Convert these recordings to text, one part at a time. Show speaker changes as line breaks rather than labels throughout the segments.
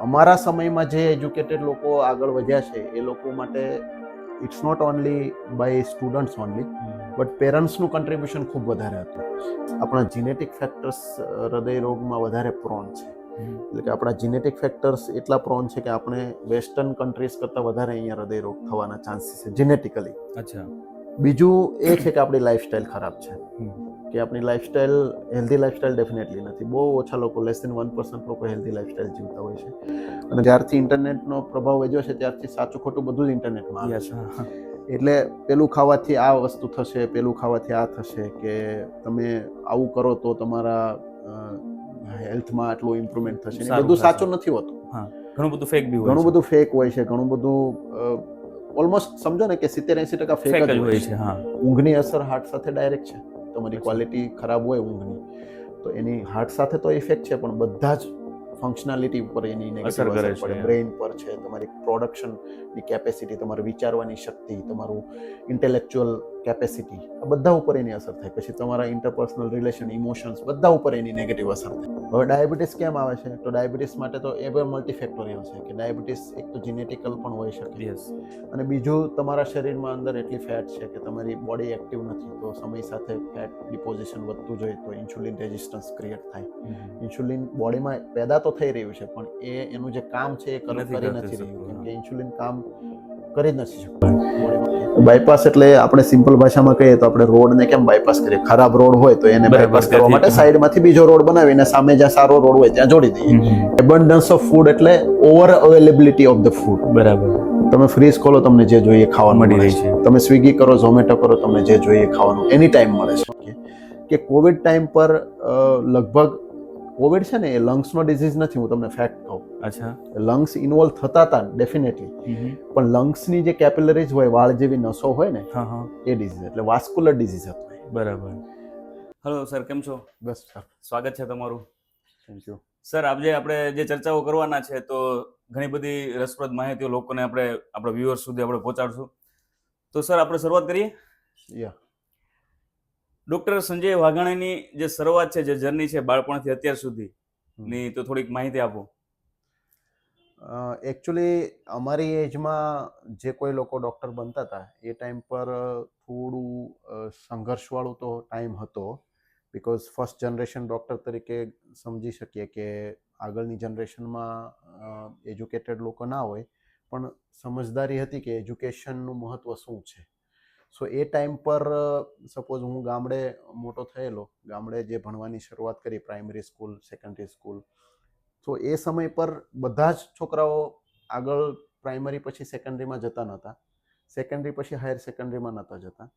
અમારા સમયમાં જે એજ્યુકેટેડ લોકો આગળ વધ્યા છે એ લોકો માટે it's not only by students only but પેરેન્ટ્સનું કન્ટ્રીબ્યુશન ખૂબ વધારે હતું. આપણા જીનેટિક ફેક્ટર્સ હૃદય રોગમાં વધારે પ્રોન છે. એટલે કે આપણા જીનેટિક ફેક્ટર્સ એટલા પ્રોન છે કે આપણે વેસ્ટર્ન કન્ટ્રીઝ કરતાં વધારે અહીંયા હૃદય રોગ થવાના ચાન્સીસ છે જીનેટિકલી.
અચ્છા.
બીજું એ છે કે આપણી લાઈફસ્ટાઈલ ખરાબ છે, કે આપણી લાઈફસ્ટાઈલ હેલ્ધી લાઈફસ્ટાઈલ ડેફિનેટલી નથી. બહુ ઓછા લોકો, લેસ દેન 1% લોકો હેલ્ધી લાઈફસ્ટાઈલ જીવતા હોય છે. અને જ્યારથી ઇન્ટરનેટનો પ્રભાવ વધ્યો છે ત્યારથી સાચું ખોટું બધું જ ઇન્ટરનેટમાં આવે છે. એટલે પેલું ખાવાથી આ વસ્તુ થશે, પેલું ખાવાથી આ થશે, કે તમે આવું કરો તો તમારા હેલ્થમાં આટલું ઇમ્પ્રુવમેન્ટ થશે. એ બધું સાચું નથી હોતું.
ઘણું બધું ફેક બી હોય છે.
ઘણું બધું ફેક હોય છે. ઘણું બધું ઓલમોસ્ટ સમજો ને કે 70-80% ફેક જ હોય છે. ઊંઘની અસર હાર્ટ સાથે ડાયરેક્ટ છે. તમારી ક્વોલિટી ખરાબ હોય ઊંઘની તો એની હાર્ટ સાથે તો ઇફેક્ટ છે, પણ બધા જ ફંક્શનાલિટી ઉપર એની નેગેટિવ અસર પડે. બ્રેઇન પર છે, તમારી પ્રોડક્શનની કેપેસિટી, તમારી વિચારવાની શક્તિ, તમારું ઇન્ટેલેક્ચ્યુઅલ કેપેસિટી, આ બધા ઉપર એની અસર થાય. પછી તમારા ઇન્ટરપર્સનલ રિલેશન, ઇમોશન્સ, બધા ઉપર એની નેગેટિવ અસર થાય. હવે ડાયાબિટીસ કેમ આવે છે? તો ડાયાબિટીસ માટે તો એ પણ મલ્ટીફેક્ટોરિયલ છે, કે ડાયાબિટીસ એક તો જીનેટિકલ પણ હોઈ શકે, અને બીજું તમારા શરીરમાં અંદર એટલી ફેટ છે કે તમારી બોડી એક્ટિવ નથી, તો સમય સાથે ફેટ ડિપોઝિશન વધતું જોઈએ તો ઇન્સ્યુલિન રેઝિસ્ટન્સ ક્રિએટ થાય. ઇન્સ્યુલિન બોડીમાં પેદા તો થઈ રહ્યું છે, પણ એનું જે કામ છે એ કરી નથી રહ્યું, કેમ કે ઇન્સ્યુલિન કામ કરી જ નથી શકતું બોડીમાં. બાયપાસ એટલે આપણે સિમ્પલ ભાષામાં કહીએ તો આપણે રોડને કેમ બાયપાસ કરીએ? ખરાબ રોડ હોય તો એને બાયપાસ કરવા માટે સાઈડમાંથી બીજો રોડ બનાવીને સામે જ્યાં સારો રોડ હોય ત્યાં જોડી દઈએ. એબન્ડન્સ ઓફ ફૂડ એટલે over availability of the food.
બરાબર.
તમે ફ્રીઝ ખોલો, તમને જે જોઈએ ખાવાનું મળી રહે છે. તમે સ્વિગી કરો, ઝોમેટો કરો, તમને જે જોઈએ ખાવાનું એની ટાઈમ મળે છે. કે કોવિડ ટાઈમ પર લગભગ કોવિડ છે ને એ લંગ્સનો ડિઝીઝ નથી, હું તમને ફેક્ટ કહું.
અચ્છા.
લંગ્સ ઇન્વોલ્વ થતા હતા ડેફિનેટલી, પણ લંગ્સની જે કેપિલરીઝ હોય, વાળ જેવી નસો હોય ને, એ ડિઝીઝ એટલે વાસ્ક્યુલર ડિઝીઝ હતો.
બરાબર. હેલો સર, કેમ છો?
બસ સર,
સ્વાગત છે તમારું.
Thank you
sir. આજે આપણે જે ચર્ચાઓ કરવાના છે તો ઘણી બધી રસપ્રદ માહિતીઓ લોકોને આપણે આપણા વ્યુઅર્સ સુધી આપણે પહોંચાડશું. તો સર, આપણે શરૂઆત કરીએ. ડૉક્ટર સંજય વાઘાણીની જે શરૂઆત છે, જે જર્ની છે બાળપણથી અત્યાર સુધીની, તો થોડીક માહિતી આપો.
એકચ્યુઅલી અમારી એજમાં જે કોઈ લોકો ડૉક્ટર બનતા હતા એ ટાઈમ પર થોડું સંઘર્ષવાળું તો ટાઈમ હતો, બિકોઝ ફર્સ્ટ જનરેશન ડૉક્ટર તરીકે સમજી શકીએ કે આગળની જનરેશનમાં એજ્યુકેટેડ લોકો ના હોય, પણ સમજદારી હતી કે એજ્યુકેશનનું મહત્ત્વ શું છે. સો એ ટાઈમ પર સપોઝ હું ગામડે મોટો થયેલો, ગામડે જે ભણવાની શરૂઆત કરી, પ્રાઇમરી સ્કૂલ, સેકન્ડરી સ્કૂલ, તો એ સમય પર બધા જ છોકરાઓ આગળ પ્રાઇમરી પછી સેકન્ડરીમાં જતા નહોતા, સેકન્ડરી પછી હાયર સેકન્ડરીમાં નહોતા જતા.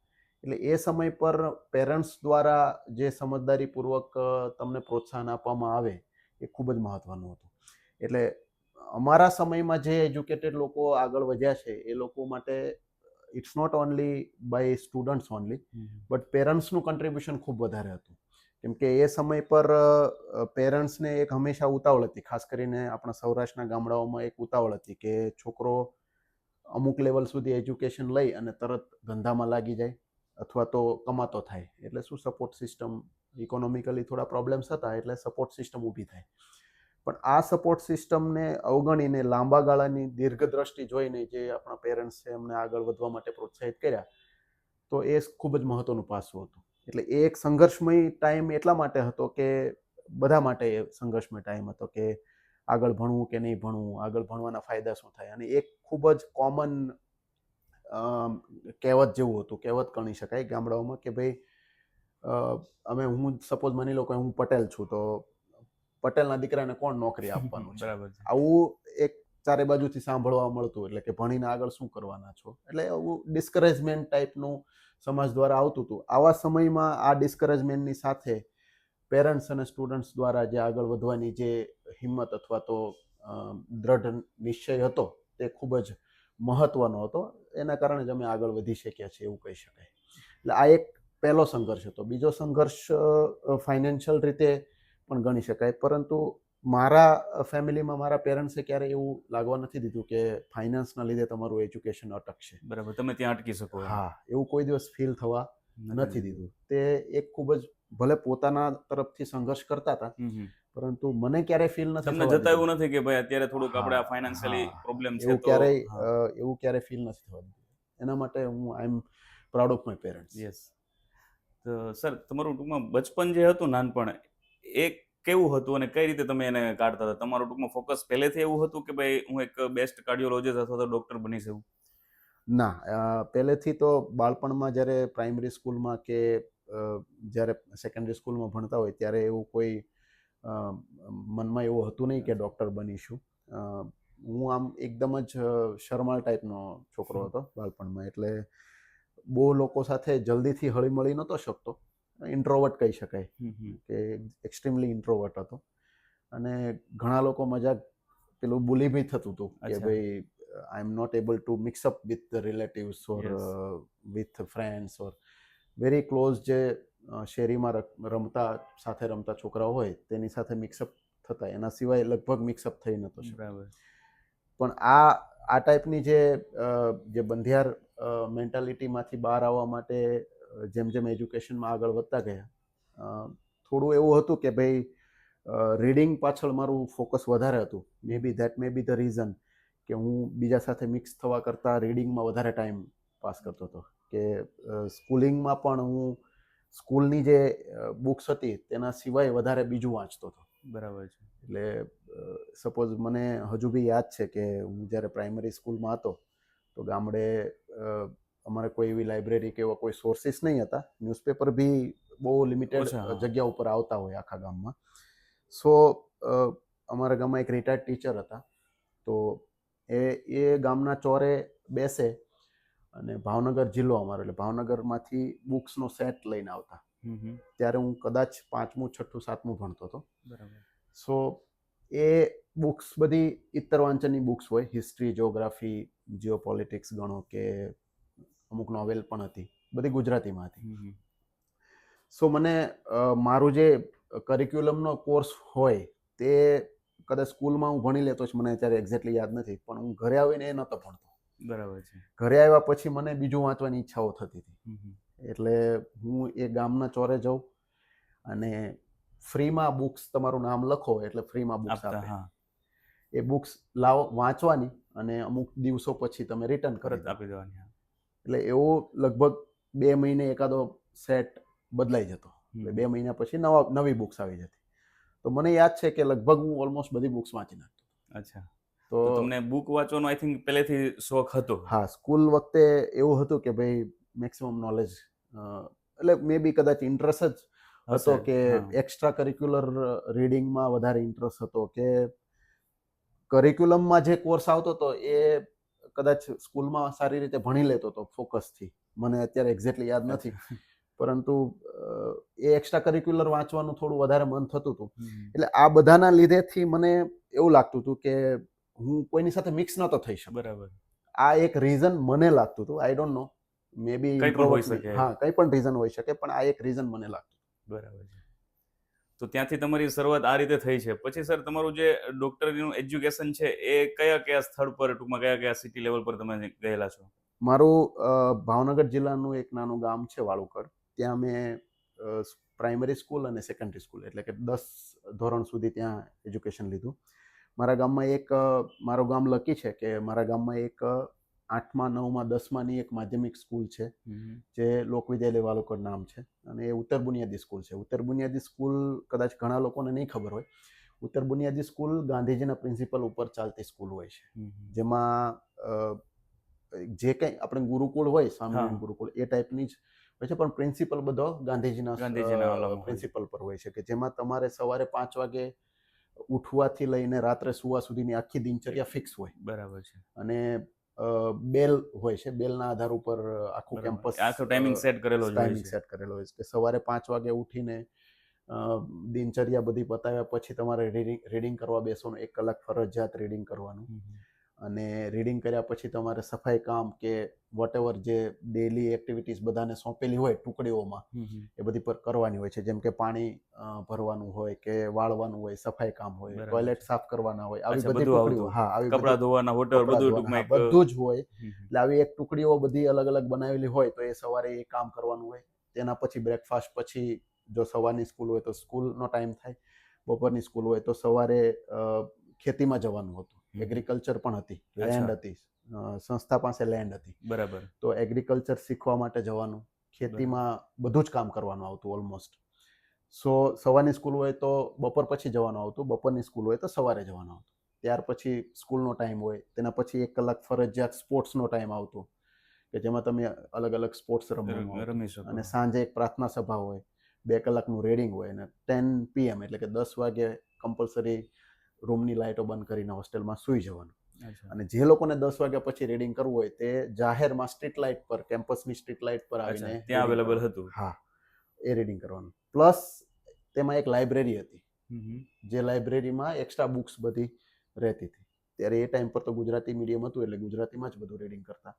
એટલે એ સમય પર પેરેન્ટ્સ દ્વારા જે સમજદારીપૂર્વક તમને પ્રોત્સાહન આપવામાં આવે એ ખૂબ જ મહત્ત્વનું હતું. એટલે અમારા સમયમાં જે એજ્યુકેટેડ લોકો આગળ વધ્યા છે એ લોકો માટે it's not only by students only but પેરેન્ટ્સનું કન્ટ્રીબ્યુશન ખૂબ વધારે હતું. કેમ કે એ સમય પર પેરેન્ટ્સને એક હંમેશા ઉતાવળ હતી, ખાસ કરીને આપણા સૌરાષ્ટ્રના ગામડાઓમાં એક ઉતાવળ હતી કે છોકરો અમુક લેવલ સુધી એજ્યુકેશન લઈ અને તરત ધંધામાં લાગી જાય અથવા તો કમાતો થાય. એટલે શું, સપોર્ટ સિસ્ટમ ઇકોનોમિકલી થોડા પ્રોબ્લેમ્સ હતા, એટલે સપોર્ટ સિસ્ટમ ઊભી થાય. પણ આ સપોર્ટ સિસ્ટમને અવગણીને લાંબા ગાળાની દીર્ઘદ્રષ્ટિ જોઈને જે આપણા પેરેન્ટ્સ છે એમને આગળ વધવા માટે પ્રોત્સાહિત કર્યા, તો એ ખૂબ જ મહત્વનું પાસું હતું. એટલે એ એક સંઘર્ષમય ટાઈમ એટલા માટે હતો કે બધા માટે એ સંઘર્ષમય ટાઈમ હતો કે આગળ ભણવું કે નહીં ભણવું, આગળ ભણવાના ફાયદા શું થાય. અને એક ખૂબ જ કોમન કહેવત જેવું હતું, કહેવત ગણી શકાય ગામડાઓમાં, કે ભાઈ હું સપોઝ માની લો કે હું પટેલ છું, તો પટેલના દીકરાને કોણ નોકરી આપવાનું છે. આવું એક ચારે બાજુથી સાંભળવા મળતું, એટલે કે ભણીને આગળ શું કરવાના છો. એટલે આવું ડિસ્કરેજમેન્ટ ટાઈપનું સમાજ દ્વારા આવતું હતું. આવા સમયમાં આ ડિસ્કરેજમેન્ટની સાથે પેરેન્ટ્સ અને સ્ટુડન્ટ્સ દ્વારા જે આગળ વધવાની જે હિંમત અથવા તો દ્રઢ નિશ્ચય હતો તે ખૂબ જ મહત્વનો હતો. એના કારણે જ અમે આગળ વધી શક્યા છીએ એવું કહી શકાય. એટલે આ એક પહેલો સંઘર્ષ હતો. બીજો સંઘર્ષ ફાઇનાન્શિયલ રીતે પણ ગણી શકાય, પરંતુ મારા ફેમિલીમાં મારા પેરેન્ટ્સે ક્યારે એવું લાગવા નથી દીધું કે ફાઇનાન્સના લીધે તમારું એજ્યુકેશન અટકશે.
બરાબર, તમે ત્યાં અટકી શકો.
હા, એવું કોઈ દિવસ ફીલ થવા નથી દીધું. તે એક ખૂબ જ, ભલે પોતાના તરફથી સંઘર્ષ કરતા હતા, પરંતુ મને ક્યારેય ફીલ નથી
તમને
થવા
જતા
દીધું.
એવું નથી કે ભાઈ અત્યારે થોડુંક આપણે
હા,
ફાઇનાન્શિયલી
હા,
પ્રોબ્લેમ છે
એવું
તો
ક્યારેય એવું ક્યારેય ફીલ નથી થવા દીધું. એના માટે I am proud of my parents.
Yes. તો સર તમારું ટૂંકમાં બચપન જે હતું નાનપણ એ કેવું હતું અને કઈ રીતે તમે એને કાઢતા હતા? તમારું ટૂંકમાં ફોકસ પહેલેથી એવું હતું કે ભાઈ હું એક બેસ્ટ કાર્ડિયોલોજીસ્ટ અથવા તો ડોક્ટર બનીશ એવું?
ના, પહેલેથી તો બાળપણમાં જ્યારે પ્રાઇમરી સ્કૂલમાં કે જ્યારે સેકન્ડરી સ્કૂલમાં ભણતા હોય ત્યારે એવું કોઈ મનમાં એવું હતું નહીં કે ડૉક્ટર બનીશું. હું આમ એકદમ જ શરમાળ ટાઈપનો છોકરો હતો બાળપણમાં. એટલે બહુ લોકો સાથે જલ્દીથી હળીમળી નહોતો શકતો. ઇન્ટ્રોવર્ટ કહી શકાય કે એક્સ્ટ્રીમલી ઇન્ટ્રોવર્ટ હતો. અને ઘણા લોકો મજાક પેલું બુલી બી થતું હતું કે
અચ્છા.
ભાઈ I am not able to mix up with the relatives or
Yes.
With friends or very close જે શેરીમાં સાથે રમતા છોકરાઓ હોય તેની સાથે મિક્સઅપ થતા, એના સિવાય લગભગ મિક્સઅપ થઈ નહોતો શકતો.
બરાબર.
પણ આ ટાઈપની જે બંધિયાર મેન્ટાલિટીમાંથી બહાર આવવા માટે જેમ જેમ એજ્યુકેશનમાં આગળ વધતા ગયા થોડું એવું હતું કે ભાઈ રીડિંગ પાછળ મારું ફોકસ વધારે હતું. That May B the reason કે હું બીજા સાથે મિક્સ થવા કરતાં રીડિંગમાં વધારે ટાઈમ પાસ કરતો હતો. કે સ્કૂલિંગમાં પણ હું સ્કૂલની જે બુક્સ હતી તેના સિવાય વધારે બીજું વાંચતો હતો.
બરાબર છે.
એટલે સપોઝ મને હજુ બી યાદ છે કે હું જ્યારે પ્રાઇમરી સ્કૂલમાં હતો તો ગામડે અમારે કોઈ એવી લાઇબ્રેરી કે એવા કોઈ સોર્સિસ નહીં હતા. ન્યૂઝપેપર બી બહુ લિમિટેડ
ઓછા, હા.
જગ્યા ઉપર આવતા હોય આખા ગામમાં. સો અમારા ગામમાં એક રિટાયર્ડ ટીચર હતા. તો એ ગામના ચોરે બેસે અને ભાવનગર જિલ્લો અમારો, એટલે ભાવનગરમાંથી બુક્સનો સેટ લઈને આવતા. ત્યારે હું કદાચ 5મું, 6ઠું, 7મું ભણતો હતો.
બરાબર.
સો એ બુક્સ બધી ઇત્તર વાંચનની બુક્સ હોય. હિસ્ટ્રી, જિયોગ્રાફી, જીઓપોલિટિક્સ ગણો કે અમુક નોવેલ પણ હતી, બધી ગુજરાતીમાં હતી. સો મને મારું જે કરિક્યુલમનો કોર્સ હોય તે કદાચ સ્કૂલમાં હું ભણી લેતો જ, મને અત્યારે એક્ઝેક્ટલી યાદ નથી, પણ હું ઘરે આવીને એ નહોતો ભણતો.
બરાબર છે.
ઘરે આવ્યા પછી મને બીજું વાંચવાની ઈચ્છાઓ થતી હતી. એટલે હું એ ગામના ચોરે જાઉં અને ફ્રીમાં બુક્સ, તમારું નામ લખો એટલે ફ્રીમાં બુક્સ
આપતા,
આપે.
હા.
એ બુક્સ લાવો વાંચવાની અને અમુક દિવસો પછી તમે રિટર્ન કરી
પરત
દો.
આપી દેવાની, હા.
એટલે એવો લગભગ 2 મહિને એકાદો સેટ બદલાઈ જતો. એટલે 2 મહિના પછી નવી બુક્સ આવી જતી. તો મને યાદ છે કે લગભગ હું ઓલમોસ્ટ બધી બુક્સ વાંચી નાખતો.
અચ્છા.
તો
તો તમને બુક વાંચવાનો આઈ થિંક પહેલેથી શોખ હતો.
હા, સ્કૂલ વખતે એવું હતું કે ભાઈ મેક્સિમમ નોલેજ, એટલે મે બી કદાચ ઇન્ટરેસ્ટ જ હતો
હશે,
કે
હા.
એક્સ્ટ્રા કરિક્યુલર રીડિંગમાં વધારે ઇન્ટરેસ્ટ હતો કે કરિક્યુલમમાં જે કોર્સ આવતો હતો એ કદાચ સ્કૂલમાં સારી રીતે ભણી લેતો હતો ફોકસથી. મને અત્યારે એક્ઝેક્ટલી યાદ નથી.
અચ્છા.
પરંતુ એ એક્સ્ટ્રા કરિક્યુલર વાંચવાનું થોડું વધારે મન થતું હતું.
હમ.
એટલે આ બધાના લીધેથી મને એવું લાગતું હતું કે હું કોઈની સાથે મિક્સ નહોતો થઈ શકતો.
બરાબર.
આ એક રીઝન મને લાગતું હતું. આઈ ડોન્ટ નો, મે બી
કંઈ પણ હોઈ
ઇન્ટ્રોવર્ટ,
શકે.
હા, કંઈ પણ રીઝન હોઈ શકે, પણ આ એક રીઝન મને લાગતું.
બરાબર છે. તો ત્યાંથી તમારી શરૂઆત આ રીતે થઈ છે. પછી સર તમારું જે ડોક્ટરીનું એજ્યુકેશન છે એ કયા સ્થળ પર, ટૂંકમાં કયા સિટી લેવલ પર તમે ગયેલા છો?
મારું ભાવનગર જિલ્લાનું એક નાનું ગામ છે વાળુકડ. ત્યાં મેં પ્રાઇમરી સ્કૂલ અને સેકન્ડરી સ્કૂલ, એટલે કે 10 ધોરણ સુધી ત્યાં એજ્યુકેશન લીધું. મારા ગામમાં મારું ગામ લકી છે કે મારા ગામમાં એક 8મા, 9મા, 10માની એક માધ્યમિક સ્કૂલ છે જે લોકવિદ્યાલય વાળુકડ નામ છે. અને એ ઉત્તર બુનિયાદી સ્કૂલ છે. ઉત્તર બુનિયાદી સ્કૂલ કદાચ ઘણા લોકોને નહીં ખબર હોય. ઉત્તર બુનિયાદી સ્કૂલ ગાંધીજીના પ્રિન્સિપલ ઉપર ચાલતી સ્કૂલ હોય છે. જેમાં જે કંઈ આપણે ગુરુકુળ હોય, સ્વામિનારાયણ ગુરુકુળ, એ ટાઈપની જ હોય છે, પણ પ્રિન્સિપલ બધો
ગાંધીજીના ઓલામાં હોય.
પ્રિન્સિપલ પર હોય છે. કે જેમાં તમારે સવારે 5 વાગે ઉઠવાથી લઈને રાત્રે સુવા સુધીની આખી દિનચર્યા ફિક્સ હોય.
બરાબર છે.
અને બેલ હોય છે. બેલના આધાર ઉપર આખું
બરાબર.
કેમ્પસ
આખો ટાઈમિંગ સેટ કરેલો જ હોય
ટાઈમિંગ
છે.
સેટ કરેલો હોય છે કે સવારે 5 વાગે ઉઠીને દિનચર્યા બધી પતાવ્યા પછી તમારે રીડિંગ કરવા બેસવાનું. 1 કલાક ફરજિયાત રીડિંગ કરવાનું. અને રીડિંગ કર્યા પછી તમારે સફાઈ કામ કે વોટેવર જે ડેલી એક્ટિવિટીઝ બધાને સોંપેલી હોય ટુકડીઓમાં, એ બધી પર કરવાની હોય છે. જેમ કે પાણી ભરવાનું હોય કે વાળવાનું હોય, સફાઈ કામ હોય,
બરાબર
ટોયલેટ
છે.
સાફ કરવાના હોય, આવી
અચ્છા,
બધી
બધું
ટુકડીઓ.
આવતું.
હા, આવી
કપડાં
બધી
ધોવાના વોટર
કપડાં
બધું
ધોવાના,
ટૂંકમાં
હા,
એક
બધું જ હોય. એટલે આવી એક ટુકડીઓ બધી અલગ અલગ બનાવેલી હોય તો એ સવારે એ કામ કરવાનું હોય. તેના પછી બ્રેકફાસ્ટ પછી જો સવારની સ્કૂલ હોય તો સ્કૂલનો ટાઈમ થાય. બપોરની સ્કૂલ હોય તો સવારે ખેતીમાં જવાનું હતું.
હમ.
એગ્રીકલ્ચર પણ હતી,
અચ્છા.
લેન્ડ હતી, સંસ્થા પાસે લેન્ડ હતી,
બરાબર.
તો એગ્રીકલ્ચર શીખવા માટે જવાનું, ખેતીમાં બધું જ કામ કરવાનું આવતું ઓલમોસ્ટ. સો સવારની સ્કૂલ હોય તો બપોર પછી જવાનું આવતું, બપોરની સ્કૂલ હોય તો સવારે જવાનું આવતું. ત્યાર પછી સ્કૂલનો ટાઈમ હોય, તેના પછી 1 કલાક ફરજિયાત સ્પોર્ટ્સનો ટાઈમ આવતો કે જેમાં તમે અલગ અલગ સ્પોર્ટ્સ રમવાનું આવતું.
રમી શકો.
અને સાંજે એક પ્રાર્થના સભા હોય, 2 કલાકનું રીડિંગ હોય, અને 10 PM એટલે કે 10 વાગે કમ્પલસરી રૂમની લાઇટો બંધ કરીને હોસ્ટેલમાં સૂઈ જવાનું.
અચ્છા.
અને જે લોકોને 10 વાગ્યા પછી રીડિંગ કરવું હોય તે જાહેરમાં સ્ટ્રીટ લાઇટ પર, કેમ્પસની સ્ટ્રીટ લાઇટ પર
અચ્છા,
આવીને
ત્યાં
reading
અવેલેબલ
કરવાનું.
હતું.
હા, એ રીડિંગ કરવાનું. પ્લસ તેમાં એક લાઇબ્રેરી હતી,
હમ.
જે લાઇબ્રેરીમાં એક્સ્ટ્રા બુક્સ બધી રહેતી હતી. ત્યારે એ ટાઈમ પર તો ગુજરાતી મીડિયમ હતું એટલે ગુજરાતીમાં જ બધું રીડિંગ કરતા.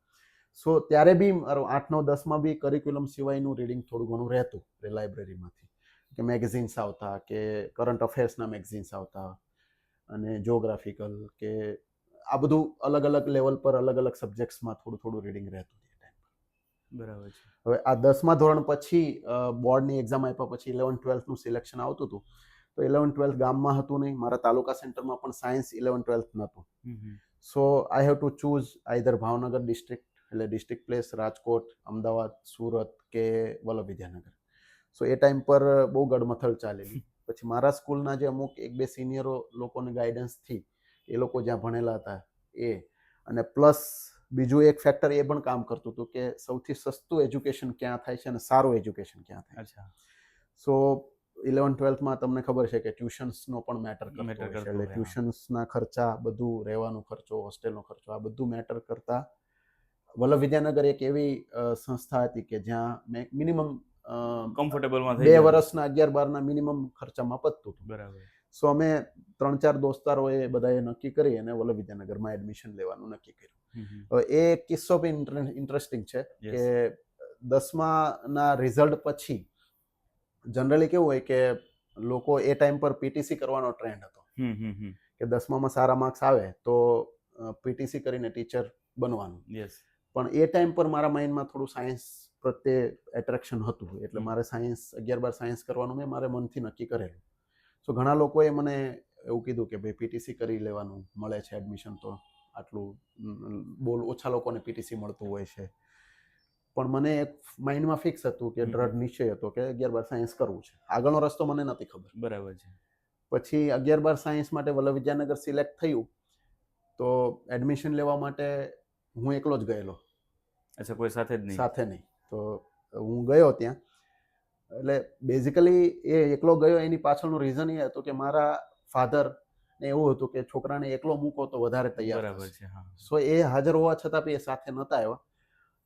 સો ત્યારે બી મારું 8, 9, 10માં બી કરિક્યુલમ સિવાયનું રીડિંગ થોડું ઘણું રહેતું એ લાઇબ્રેરીમાંથી. કે મેગઝિન્સ આવતા, કે કરંટ અફેર્સના મેગઝિન્સ આવતા, અને જોગ્રાફિકલ, કે આ બધું અલગ અલગ લેવલ પર અલગ અલગ સબ્જેક્ટ્સમાં થોડું થોડું રીડિંગ રહેતું એ ટાઈમ પર.
બરાબર છે.
હવે આ 10મા ધોરણ પછી બોર્ડની એક્ઝામ આપ્યા પછી 11, 12નું સિલેક્શન આવતું હતું. તો 11, 12 ગામમાં હતું નહીં, મારા તાલુકા સેન્ટરમાં પણ સાયન્સ 11, 12 નહોતું. So I have to choose either Bhavnagar district એટલે ડિસ્ટ્રિક્ટ પ્લેસ, રાજકોટ, અમદાવાદ, સુરત કે વલ્લભ વિદ્યાનગર. સો એ ટાઈમ પર બહુ ગડમથલ ચાલેલી. પછી મારા સ્કૂલના જે અમુક 1-2 સિનિયરો લોકોને ગાઈડન્સથી, એ લોકો જ્યાં ભણેલા હતા એ, અને પ્લસ બીજું એક ફેક્ટર એ પણ કામ કરતું હતું કે સૌથી સસ્તું એજ્યુકેશન ક્યાં થાય છે અને સારું એજ્યુકેશન ક્યાં થાય છે.
અચ્છા.
સો 11, 12માં તમને ખબર છે કે ટ્યુશન્સનો પણ મેટર કરતો
Matter
હોય છે.
કરતો
એટલે
હોય, હા.
ટ્યુશન્સના ખર્ચા, બધું રહેવાનો ખર્ચો, હોસ્ટેલનો ખર્ચો, આ બધું મેટર કરતા વલ્લભ વિદ્યાનગર એક એવી સંસ્થા હતી કે જ્યાં મેં મિનિમમ
કમ્ફર્ટેબલમાં થઈ
2
જાય.
વર્ષના 11, 12ના મિનિમમ ખર્ચામાં પતતું હતું.
બરાબર.
સો અમે 3-4 દોસ્તારોએ બધાએ નક્કી કરી અને વલ્લભ વિદ્યાનગરમાં એડમિશન લેવાનું નક્કી કર્યું.
હમ.
હવે એ કિસ્સો બી ઇન્ટરેસ્ટિંગ છે
Yes.
કે 10માના રિઝલ્ટ પછી જનરલી કેવું હોય કે લોકો એ ટાઈમ પર પીટીસી કરવાનો ટ્રેન્ડ હતો
હમ.
કે 10મામાં સારા માર્ક્સ આવે તો પીટીસી કરીને ટીચર બનવાનું.
યસ.
પણ એ ટાઈમ પર મારા માઇન્ડમાં થોડું સાયન્સ પ્રત્યે એટ્રેક્શન હતું, એટલે મારે સાયન્સ 11, 12 સાયન્સ કરવાનું મેં મારે મનથી નક્કી કરેલું. સો ઘણા લોકોએ મને એવું કીધું કે ભાઈ પીટીસી કરી લેવાનું, મળે છે એડમિશન તો આટલું, બહુ ઓછા લોકોને પીટીસી મળતું હોય છે. પણ મને એક માઇન્ડમાં ફિક્સ હતું કે દ્રઢ નિશ્ચય હતો કે 11, 12 સાયન્સ કરવું છે. આગળનો રસ્તો મને નથી ખબર.
બરાબર છે.
પછી 11, 12 સાયન્સ માટે વલ્લભ વિદ્યાનગર સિલેક્ટ થયું તો એડમિશન લેવા માટે હું એકલો જ ગયેલો.
અચ્છા, કોઈ સાથે જ નહીં.
સાથે નહીં. તો હું ગયો ત્યાં. એટલે બેઝિકલી એ એકલો ગયો એની પાછળનું રીઝન એ હતું કે મારા ફાધર ને એવું હતું કે છોકરાને એકલો મૂકો તો વધારે તૈયાર
બરાબર
થશે.
છે. હા.
સો એ હાજર હોવા છતાં બી એ સાથે નહોતા આવ્યા.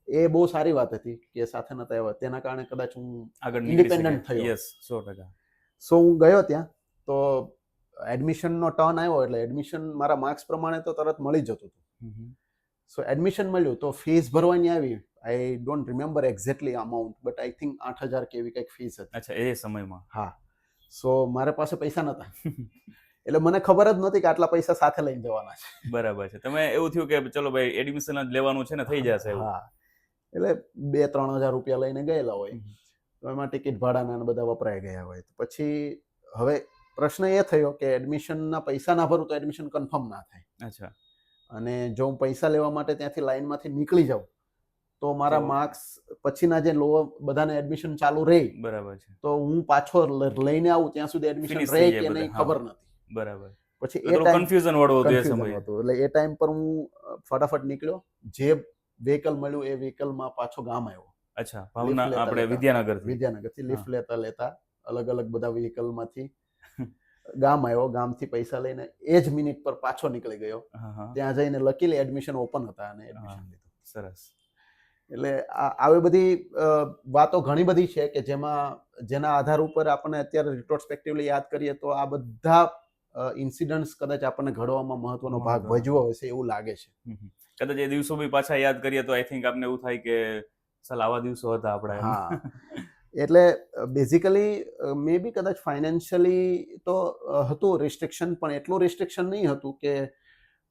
એ બહુ સારી વાત હતી કે સાથે નહોતા આવ્યા. તેના કારણે કદાચ હું
આગળ
independent થયો.
યસ, 100%.
સો હું ગયો ત્યાં તો એડમિશનનો ટર્ન આવ્યો એટલે એડમિશન મારા માર્ક્સ પ્રમાણે તો તરત મળી જતું હતું. સો એડમિશન મળ્યું તો ફીસ ભરવાની આવી. I don't remember exactly amount, but I think 8,000 કે એવી કંઈક ફીસ હતી.
અચ્છા, એ સમયમાં.
હા. સો મારા પાસે પૈસા નહોતા, એટલે મને ખબર જ નહોતી કે આટલા પૈસા સાથે લઈને જવાના છે.
બરાબર છે. તમે એવું થયું કે ચલો ભાઈ એડમિશન જ લેવાનું છે ને, થઈ જશે એવું.
હા, એટલે 2-3 હજાર રૂપિયા લઈને ગયેલા હોય તો એમાં ટિકિટ ભાડાના ને બધા વપરાઈ ગયા હોય. તો પછી હવે પ્રશ્ન એ થયો કે એડમિશનના પૈસા ના ભરું તો એડમિશન કન્ફર્મ ના થાય.
અચ્છા.
અને જો હું પૈસા લેવા માટે ત્યાંથી લાઈનમાંથી નીકળી જાઉં તો મારા
તો-
માર્ક્સ પછીના જે બધાને એડમિશન ચાલુ રહે
બરાબર છે.
તો હું પાછો લઈને આવું ત્યાં સુધી એડમિશન
Finish
રહે
થઈ
કે
જાય
નહીં
બધા, હા.
ખબર નથી.
બરાબર.
પછી એ
થોડું
ટાઈમ
કન્ફ્યુઝન વાળું હતું એ
કન્ફ્યુઝન
સમયે.
હતું. એટલે એ ટાઈમ પર હું ફટાફટ નીકળ્યો. જે વ્હીકલ મળ્યું એ વ્હીકલમાં પાછો ગામ આવ્યો.
અચ્છા, ભાવના
લેતા
આપણે
લેતા.
વિદ્યાનગરથી.
વિદ્યાનગરથી લિફ્ટ
હા.
લેતા લેતા અલગ અલગ બધા વ્હીકલમાંથી ગામ આવ્યો. ગામથી પૈસા લઈને એ જ મિનિટ પર પાછો નીકળી ગયો.
હા, હા.
ત્યાં જઈને લકીલી એડમિશન ઓપન હતા અને
હા.
એડમિશન લીધું.
સરસ.
એટલે આવી બધી વાતો ઘણી બધી છે કે જેના આધાર ઉપર આપણને અત્યારે રિટ્રોસ્પેક્ટિવલી યાદ કરીએ તો આ બધા ઇન્સિડન્ટ્સ કદાચ આપણને ઘડવામાં મહત્વનો ભાગ
મહત્વનો.
ભજવ્યો હશે એવું લાગે છે.
કદાચ એ દિવસો બી પાછા યાદ કરીએ તો આઈ થિંક આપને એવું થાય કે ચાલ આવા દિવસો હતા આપણા એમ.
હા. એટલે બેઝિકલી મે બી કદાચ ફાઇનાન્શિયલી તો હતું રિસ્ટ્રિક્શન, પણ એટલું રિસ્ટ્રિક્શન નહીં હતું કે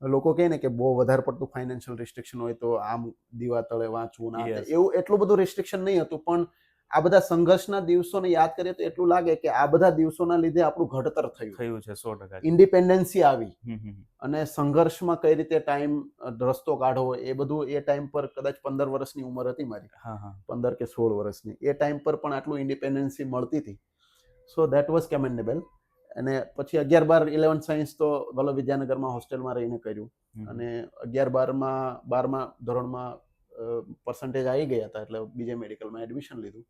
લોકો કહે ને કે બહુ વધારે પડતું ફાઇનાન્શિયલ રિસ્ટ્રિક્શન હોય તો આમ દીવા તળે વાંચવું ના
Yes.
એવું એટલું બધું રિસ્ટ્રિક્શન નહીં હતું. પણ આ બધા સંઘર્ષના દિવસોને યાદ કરીએ તો એટલું લાગે કે આ બધા દિવસોના લીધે આપણું ઘડતર થયું,
થયું છે 100%.
ઇન્ડિપેન્ડન્સી આવી,
હમ હમ
અને સંઘર્ષમાં કઈ રીતે ટાઈમ રસ્તો કાઢવો એ બધું એ ટાઈમ પર કદાચ 15 વર્ષની ઉંમર હતી મારી,
હા હા
15 કે 16 વર્ષની, એ ટાઈમ પર પણ આટલું ઇન્ડિપેન્ડન્સી મળતી હતી. So that was commendable. અને પછી 11, 12, 11 સાયન્સ તો વલ્લભ વિદ્યાનગરમાં હોસ્ટેલમાં રહીને કર્યું. અને 11, 12મા ધોરણમાં પર્સન્ટેજ આવી ગયા હતા એટલે બીજે મેડિકલમાં એડમિશન લીધું.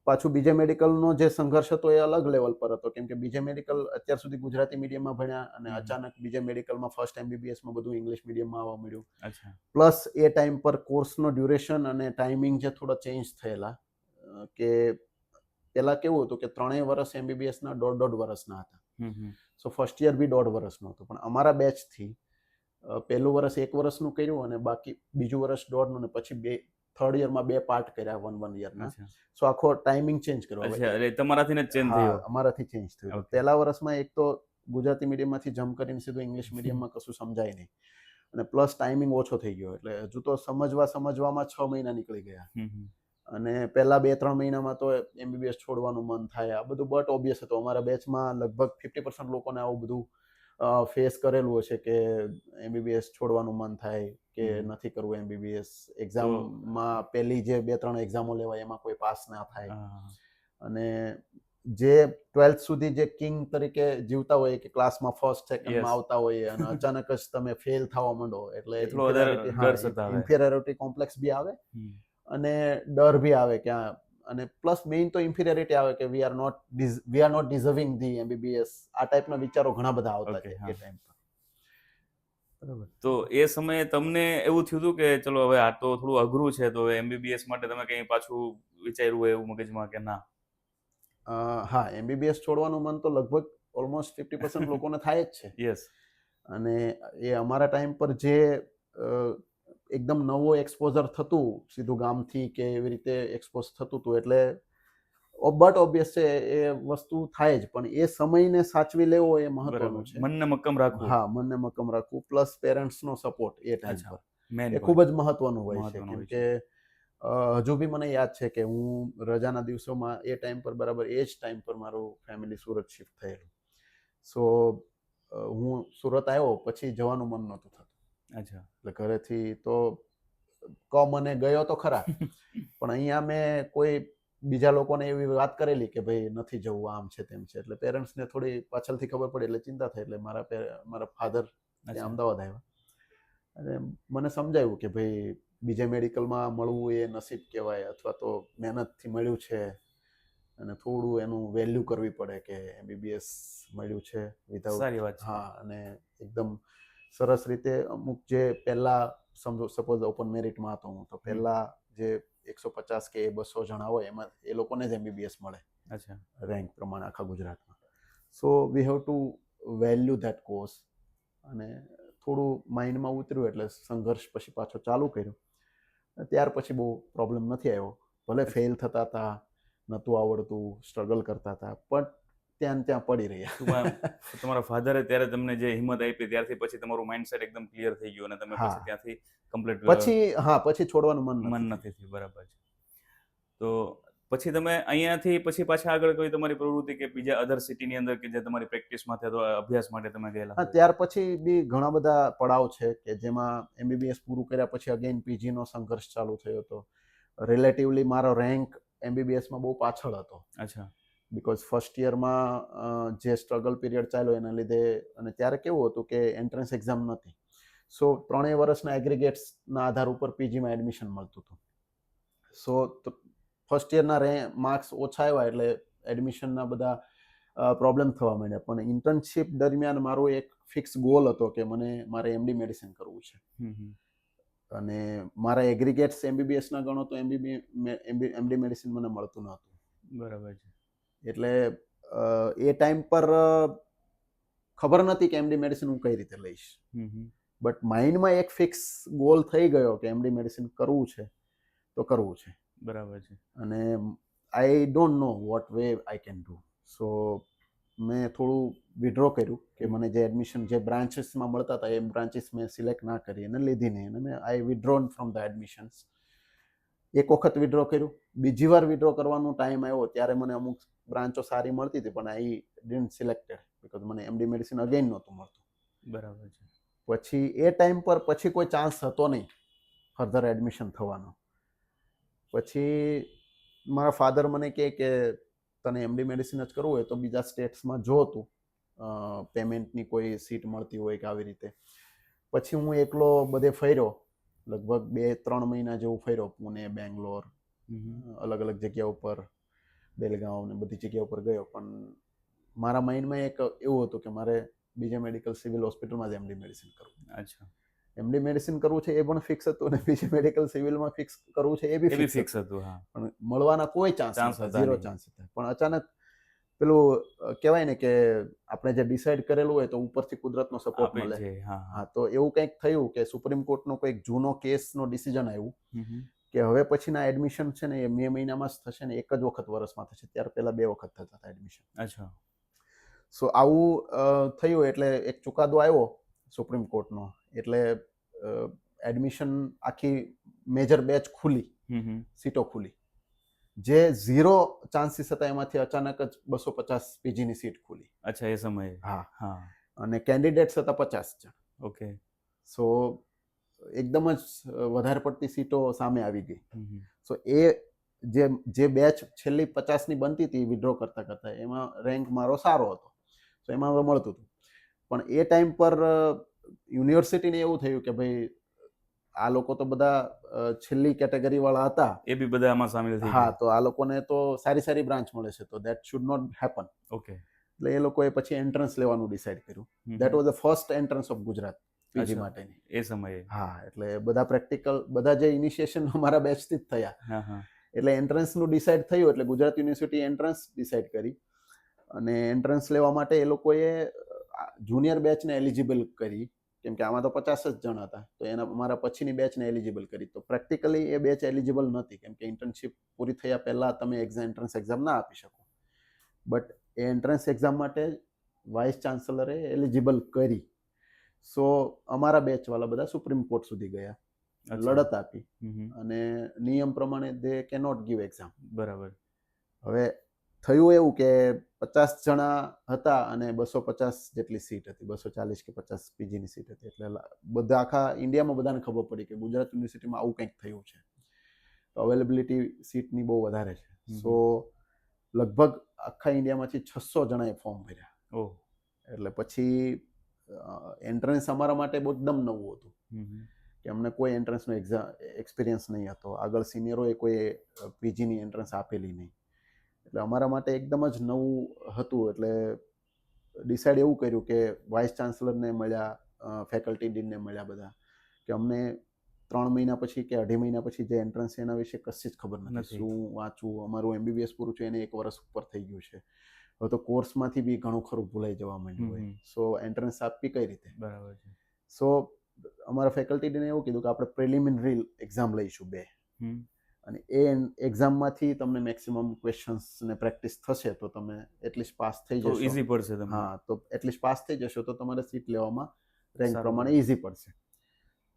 પાછું બીજે મેડિકલનો જે સંઘર્ષ હતો એ અલગ લેવલ પર હતો, કેમ કે બીજે મેડિકલ અત્યાર સુધી ગુજરાતી મીડિયમમાં ભણ્યા અને અચાનક બીજે મેડિકલમાં ફર્સ્ટ એમબીબીએસમાં બધું ઇંગ્લિશ મીડિયમમાં આવવા મળ્યું.
અચ્છા.
પ્લસ એ ટાઈમ પર કોર્સનો ડ્યુરેશન અને ટાઈમિંગ જે થોડા ચેન્જ થયેલા, કે પેલા કેવું હતું કે 3 વર્ષ એમબીબીએસના 1.5 વર્ષના હતા. સો ફર્સ્ટ યર બી 1.5 વર્ષનું હતું, પણ અમારા બેચથી પહેલું વર્ષ 1 વર્ષનું કર્યું અને બાકી બીજું વર્ષ 1.5નું, અને પછી થર્ડ યરમાં 2 પાર્ટ કર્યા 1 યરના. સો આખો ટાઈમિંગ ચેન્જ કર્યો.
અચ્છા, એટલે તમારાથી જ ચેન્જ થયો?
હા, અમારાથી ચેન્જ થયું. પહેલા વર્ષમાં એક તો ગુજરાતી મીડિયમમાંથી જમ્પ કરીને સીધું ઇંગ્લિશ મીડિયમમાં કશું સમજાય નહીં, અને પ્લસ ટાઈમિંગ ઓછો થઈ ગયો, એટલે હજુ તો સમજવામાં 6 મહિના નીકળી ગયા. અને પહેલા 2-3 મહિનામાં તો એમબીબીએસ છોડવાનું મન થાય, આ બધું બટ ઓબ્વિયસ હતું. અમારા બેચમાં લગભગ 50% લોકોને આવું બધું ફેસ કરેલું હશે કે એમબીબીએસ છોડવાનું મન થાય કે નથી કરવું એમબીબીએસ. એક્ઝામમાં પહેલી જે 2-3 એક્ઝામો લેવાય એમાં કોઈ પાસ ના થાય, અને જે 12th સુધી જે કિંગ તરીકે જીવતા હોય કે ક્લાસમાં ફર્સ્ટ સેકન્ડમાં આવતા હોય, અને અચાનક જ તમે ફેલ થવા માંડો એટલે ઇન્ફિરિયોરિટી કોમ્પ્લેક્સ બી આવે અને ડર બી આવે ક્યાં, અને પ્લસ મેઇન તો ઇન્ફિરિયોરિટી આવે કે we are not deserving the MBBS. આ ટાઈપના વિચારો ઘણા બધા આવતા છે એ ટાઈમ પર.
બરાબર. તો એ સમયે તમને એવું થયું હતું કે ચલો હવે આ તો થોડું અઘરું છે, તો એમબીબીએસ માટે તમે કંઈ પાછું વિચાર્યું હોય એવું મગજમાં કે ના?
હા, એમબીબીએસ છોડવાનું મન તો લગભગ ઓલમોસ્ટ 50% લોકોને થાય જ છે.
યસ.
અને એ અમારા ટાઈમ પર જે એકદમ નવો એક્સપોઝર થતું, સીધું ગામથી કે એવી રીતે એક્સપોઝ થતું હતું, એટલે બટ ઓબ્વિયસ છે એ વસ્તુ થાય જ, પણ એ સમયને સાચવી લેવો એ મહત્વનું છે.
મનને મક્કમ રાખવું.
હા, મનને મક્કમ રાખવું, પ્લસ પેરેન્ટ્સનો સપોર્ટ એ ટાઈમ પર એ ખૂબ જ મહત્વનું હોય છે. કેમ કે હજુ બી મને યાદ છે કે હું રજાના દિવસોમાં એ ટાઈમ પર બરાબર એ જ ટાઈમ પર મારું ફેમિલી સુરત શિફ્ટ થયેલું. સો હું સુરત આવ્યો પછી જવાનું મન નહોતું થતું.
અચ્છા.
એટલે ઘરેથી તો મને ગયો તો ખરા, પણ અહીંયા મેં કોઈ બીજા લોકોને એવી વાત કરેલી કે ભાઈ નથી જવું, આમ છે તેમ છે, એટલે પેરેન્ટ્સને થોડી પાછળથી ખબર પડી એટલે ચિંતા થઈ, એટલે મારા ફાધર ત્યાં અમદાવાદ આવ્યા અને મને સમજાવ્યું કે ભાઈ બીજે મેડિકલમાં મળવું એ નસીબ કહેવાય, અથવા તો મહેનતથી મળ્યું છે અને થોડું એનું વેલ્યુ કરવી પડે કે એમબીબીએસ મળ્યું છે વિધાઉટ.
સારી વાત છે.
હા, અને એકદમ સરસ રીતે અમુક જે પહેલા સપોઝ ઓપન મેરિટમાં હતો હું, તો પહેલા જે 150 કે 200 જણા હોય એમાં એ લોકોને જ એમબીબીએસ મળે. અચ્છા. રેન્ક પ્રમાણે આખા ગુજરાતમાં. So we have to value that course. અને થોડું માઇન્ડમાં ઉતર્યું એટલે સંઘર્ષ પછી પાછો ચાલુ કર્યો. ત્યાર પછી બહુ પ્રોબ્લેમ નથી આવ્યો. ભલે ફેલ થતા હતા, નહોતું આવડતું, સ્ટ્રગલ કરતા હતા, પણ ત્યાં પડી રહ્યા.
તમારા ફાધરે ત્યારે તમને જે હિંમત આપી ત્યારથી પછી તમારું માઇન્ડસેટ એકદમ ક્લિયર થઈ ગયું અને તમે પછી ત્યાંથી કમ્પ્લીટ
પછી છોડવાનું મન
નથી થયું. બરાબર છે. તો પછી તમે અહીંયાથી પછી પાછા આગળ કોઈ તમારી પ્રવૃત્તિ કે બીજા અધર સિટીની અંદર કે જે તમારી પ્રેક્ટિસ માટે અથવા અભ્યાસ માટે તમે ગયેલા?
હા, ત્યાર પછી બી ઘણા બધા પડાવ છે કે જેમાં એમબીબીએસ પૂરું કર્યા પછી અગેન પીજીનો સંઘર્ષ ચાલુ થયો હતો. રિલેટિવલી મારો રેન્ક એમબીબીએસમાં બહુ પાછળ હતો.
અચ્છા.
બિકોઝ ફર્સ્ટ યરમાં જે સ્ટ્રગલ પીરિયડ ચાલ્યો એના લીધે, અને ત્યારે કેવું હતું કે એન્ટ્રન્સ એક્ઝામ નહોતી. સો 3 વર્ષના એગ્રીગેટ્સના આધાર ઉપર પીજીમાં એડમિશન મળતું હતું. સો ફર્સ્ટ યરના માર્ક્સ ઓછા આવ્યા એટલે એડમિશનના બધા પ્રોબ્લેમ થવા માંડ્યા. પણ ઇન્ટર્નશિપ દરમિયાન મારો એક ફિક્સ ગોલ હતો કે મારે એમડી મેડિસિન કરવું છે. અને મારા એગ્રીગેટ્સ એમબીબીએસના ગણો તો એમડી મેડિસિન મને મળતું નહોતું.
બરાબર છે.
એટલે એ ટાઈમ પર ખબર નથી કે એમડી મેડિસિન હું કઈ રીતે લઈશ. બટ માઇન્ડમાં એક ફિક્સ ગોલ થઈ ગયો કે એમડી મેડિસિન કરવું છે તો કરવું છે.
બરાબર છે.
અને I don't know what way I can do. So મેં થોડું વિડ્રો કર્યું કે મને જે એડમિશન જે બ્રાન્ચીસમાં મળતા હતા એ બ્રાન્ચીસ મેં સિલેક્ટ ના કરી અને લીધી નહીં, અને મેં આઈ વિડ્રોન ફ્રોમ ધ એડમિશન્સ. એક વખત વિડ્રો કર્યું, બીજી વાર વિડ્રો કરવાનો ટાઈમ આવ્યો ત્યારે મને અમુક બ્રાન્ચો સારી મળતી હતી, પણ આઈ ડિડન્ટ સિલેક્ટેડ બીકોઝ મને એમડી મેડિસિન અગેન નહોતું મળતું.
બરાબર છે.
પછી એ ટાઈમ પર પછી કોઈ ચાન્સ હતો નહીં ફર્ધર એડમિશન થવાનો. પછી મારા ફાધર મને કહે કે તને એમડી મેડિસિન જ કરવું હોય તો બીજા સ્ટેટ્સમાં જો તું પેમેન્ટની કોઈ સીટ મળતી હોય કે આવી રીતે. પછી હું એકલો બધે ફર્યો, લગભગ 2-3 મહિના જેવું ફર્યો, પુણે, બેંગ્લોર, અલગ અલગ જગ્યા ઉપર, બેલગાંવ ને બધી જગ્યા ઉપર ગયો. પણ મારા માઇન્ડમાં એક એવું હતું કે મારે બીજે મેડિકલ સિવિલ હોસ્પિટલમાં જ એમડી મેડિસિન કરવું.
અચ્છા.
એમડી મેડિસિન કરવું છે એ પણ ફિક્સ હતું, અને બીજે મેડિકલ સિવિલમાં ફિક્સ કરવું છે એ બી ફિક્સ
હતું. હા.
પણ મળવાના કોઈ ચાન્સ
Chance
નહોતા,
હતા
ઝીરો
નહીં.
ચાન્સ હતા. પણ અચાનક પેલું કહેવાય ને કે આપણે જે ડિસાઈડ કરેલું હોય તો ઉપરથી કુદરતનો સપોર્ટ
આપે
મળે.
છે. હા.
હા, તો એવું કંઈક થયું કે સુપ્રીમ કોર્ટનો કોઈક જૂનો કેસનો ડિસિઝન આવ્યું
હમ.
કે હવે પછીના એડમિશન છે ને એ મે મહિનામાં જ થશે ને એક જ વખત વર્ષમાં થશે. ત્યાર પહેલા 2 વખત થતા હતા એડમિશન.
અચ્છા.
સો આવું થયું એટલે એક ચુકાદો આવ્યો સુપ્રીમ કોર્ટનો. એટલે એડમિશન આખી મેજર બેચ ખુલી, સીટો ખુલી. જે 0 ચાન્સીસ હતા એમાંથી અચાનક જ 250 પીજીની સીટ ખુલી.
અચ્છા, એ સમયે.
હા.
હા.
અને કેન્ડિડેટ્સ હતા 50 જણ.
ઓકે.
સો એકદમ જ વધારે પડતી સીટો સામે આવી ગઈ. સો એ જે બેચ છેલ્લી 50ની બનતી હતી વિડ્રો કરતા કરતા, એમાં રેન્ક મારો સારો હતો, તો એમાં હવે મળતું હતું. પણ એ ટાઈમ પર યુનિવર્સિટીને એવું થયું કે ભાઈ આ લોકો તો બધા છેલ્લી કેટેગરી વાળા હતા,
એ બી બધા આમાં સામેલ થઈ
હા,
ગયા.
તો આ લોકોને તો સારી સારી બ્રાન્ચ મળે છે, તો that should not happen.
Okay.
એટલે એ લોકોએ પછી એન્ટ્રન્સ લેવાનું ડિસાઈડ કર્યું. That was the first entrance of Gujarat PG
અચ્છા.
માટેની.
એ સમયે.
હા, એટલે બધા પ્રેક્ટિકલ, બધા જે ઇનિશિએશન અમારા બેચથી જ થયા.
હા. હા.
એટલે એન્ટ્રન્સનું ડિસાઈડ થયું એટલે ગુજરાત યુનિવર્સિટી એન્ટ્રન્સ ડિસાઈડ કરી. અને એન્ટ્રન્સ લેવા માટે એ લોકોએ જુનિયર બેચને એલિજિબલ કરી, કેમ કે આમાં તો 50 જ જણ હતા, તો એના અમારા પછીની બેચને એલિજિબલ કરી. તો પ્રેક્ટિકલી એ બેચ એલિજિબલ નહોતી, કેમ કે ઇન્ટર્નશિપ પૂરી થયા પહેલા તમે એન્ટ્રન્સ એક્ઝામ ના આપી શકો. બટ એ એન્ટ્રન્સ એક્ઝામ માટે વાઇસ ચાન્સલરે એલિજિબલ કરી. સો અમારા બેચવાળા બધા સુપ્રીમ કોર્ટ સુધી ગયા, લડત આપી, અને નિયમ પ્રમાણે દે કેનોટ ગીવ એક્ઝામ.
બરાબર.
હવે થયું એવું કે 50 જણા હતા અને 250 જેટલી સીટ હતી, 240 કે 50 પીજીની સીટ હતી. એટલે બધા આખા ઇન્ડિયામાં બધાને ખબર પડી કે ગુજરાત યુનિવર્સિટીમાં આવું કંઈક થયું છે, તો અવેલેબિલિટી સીટની બહુ વધારે છે. સો લગભગ આખા ઇન્ડિયામાંથી 600 જણાએ ફોર્મ ભર્યા.
ઓહ.
એટલે પછી એન્ટ્રન્સ અમારા માટે બહુ એકદમ નવું હતું કે અમને કોઈ એન્ટ્રન્સનો એક્સપિરિયન્સ નહીં હતો. આગળ સિનિયરોએ કોઈ પીજીની એન્ટ્રન્સ આપેલી નહીં. એટલે અમારા માટે એકદમ જ નવું હતું. એટલે ડિસાઈડ એવું કર્યું કે વાઇસ ચાન્સલરને મળ્યા, ફેકલ્ટી ડીનને મળ્યા બધા, કે અમને 3 મહિના પછી કે 2.5 મહિના પછી જે એન્ટ્રન્સ એના વિશે કશી જ ખબર નથી. શું વાંચવું, અમારું MBBS પૂરું છે એને 1 વર્ષ ઉપર થઈ ગયું છે, હવે તો કોર્સમાંથી બી ઘણું ખરું ભૂલાઈ જવા માંડ્યું હોય. સો એન્ટ્રન્સ આપવી કઈ રીતે?
બરાબર છે.
સો અમારા ફેકલ્ટી ડીને એવું કીધું કે આપણે પ્રિલિમિનરી એક્ઝામ લઈશું 2, અને એ એક્ઝામમાંથી તમને મેક્સિમમ ક્વેશ્ચન્સ ને પ્રેક્ટિસ થશે તો તમે એટલીસ્ટ પાસ થઈ
તો
જશો.
ઈઝી પડશે તમને.
હા, તો એટલીસ્ટ પાસ થઈ જશો તો તમારે સીટ લેવામાં રેન્ક
સારું
પ્રમાણે
પડે.
ઈઝી પડશે.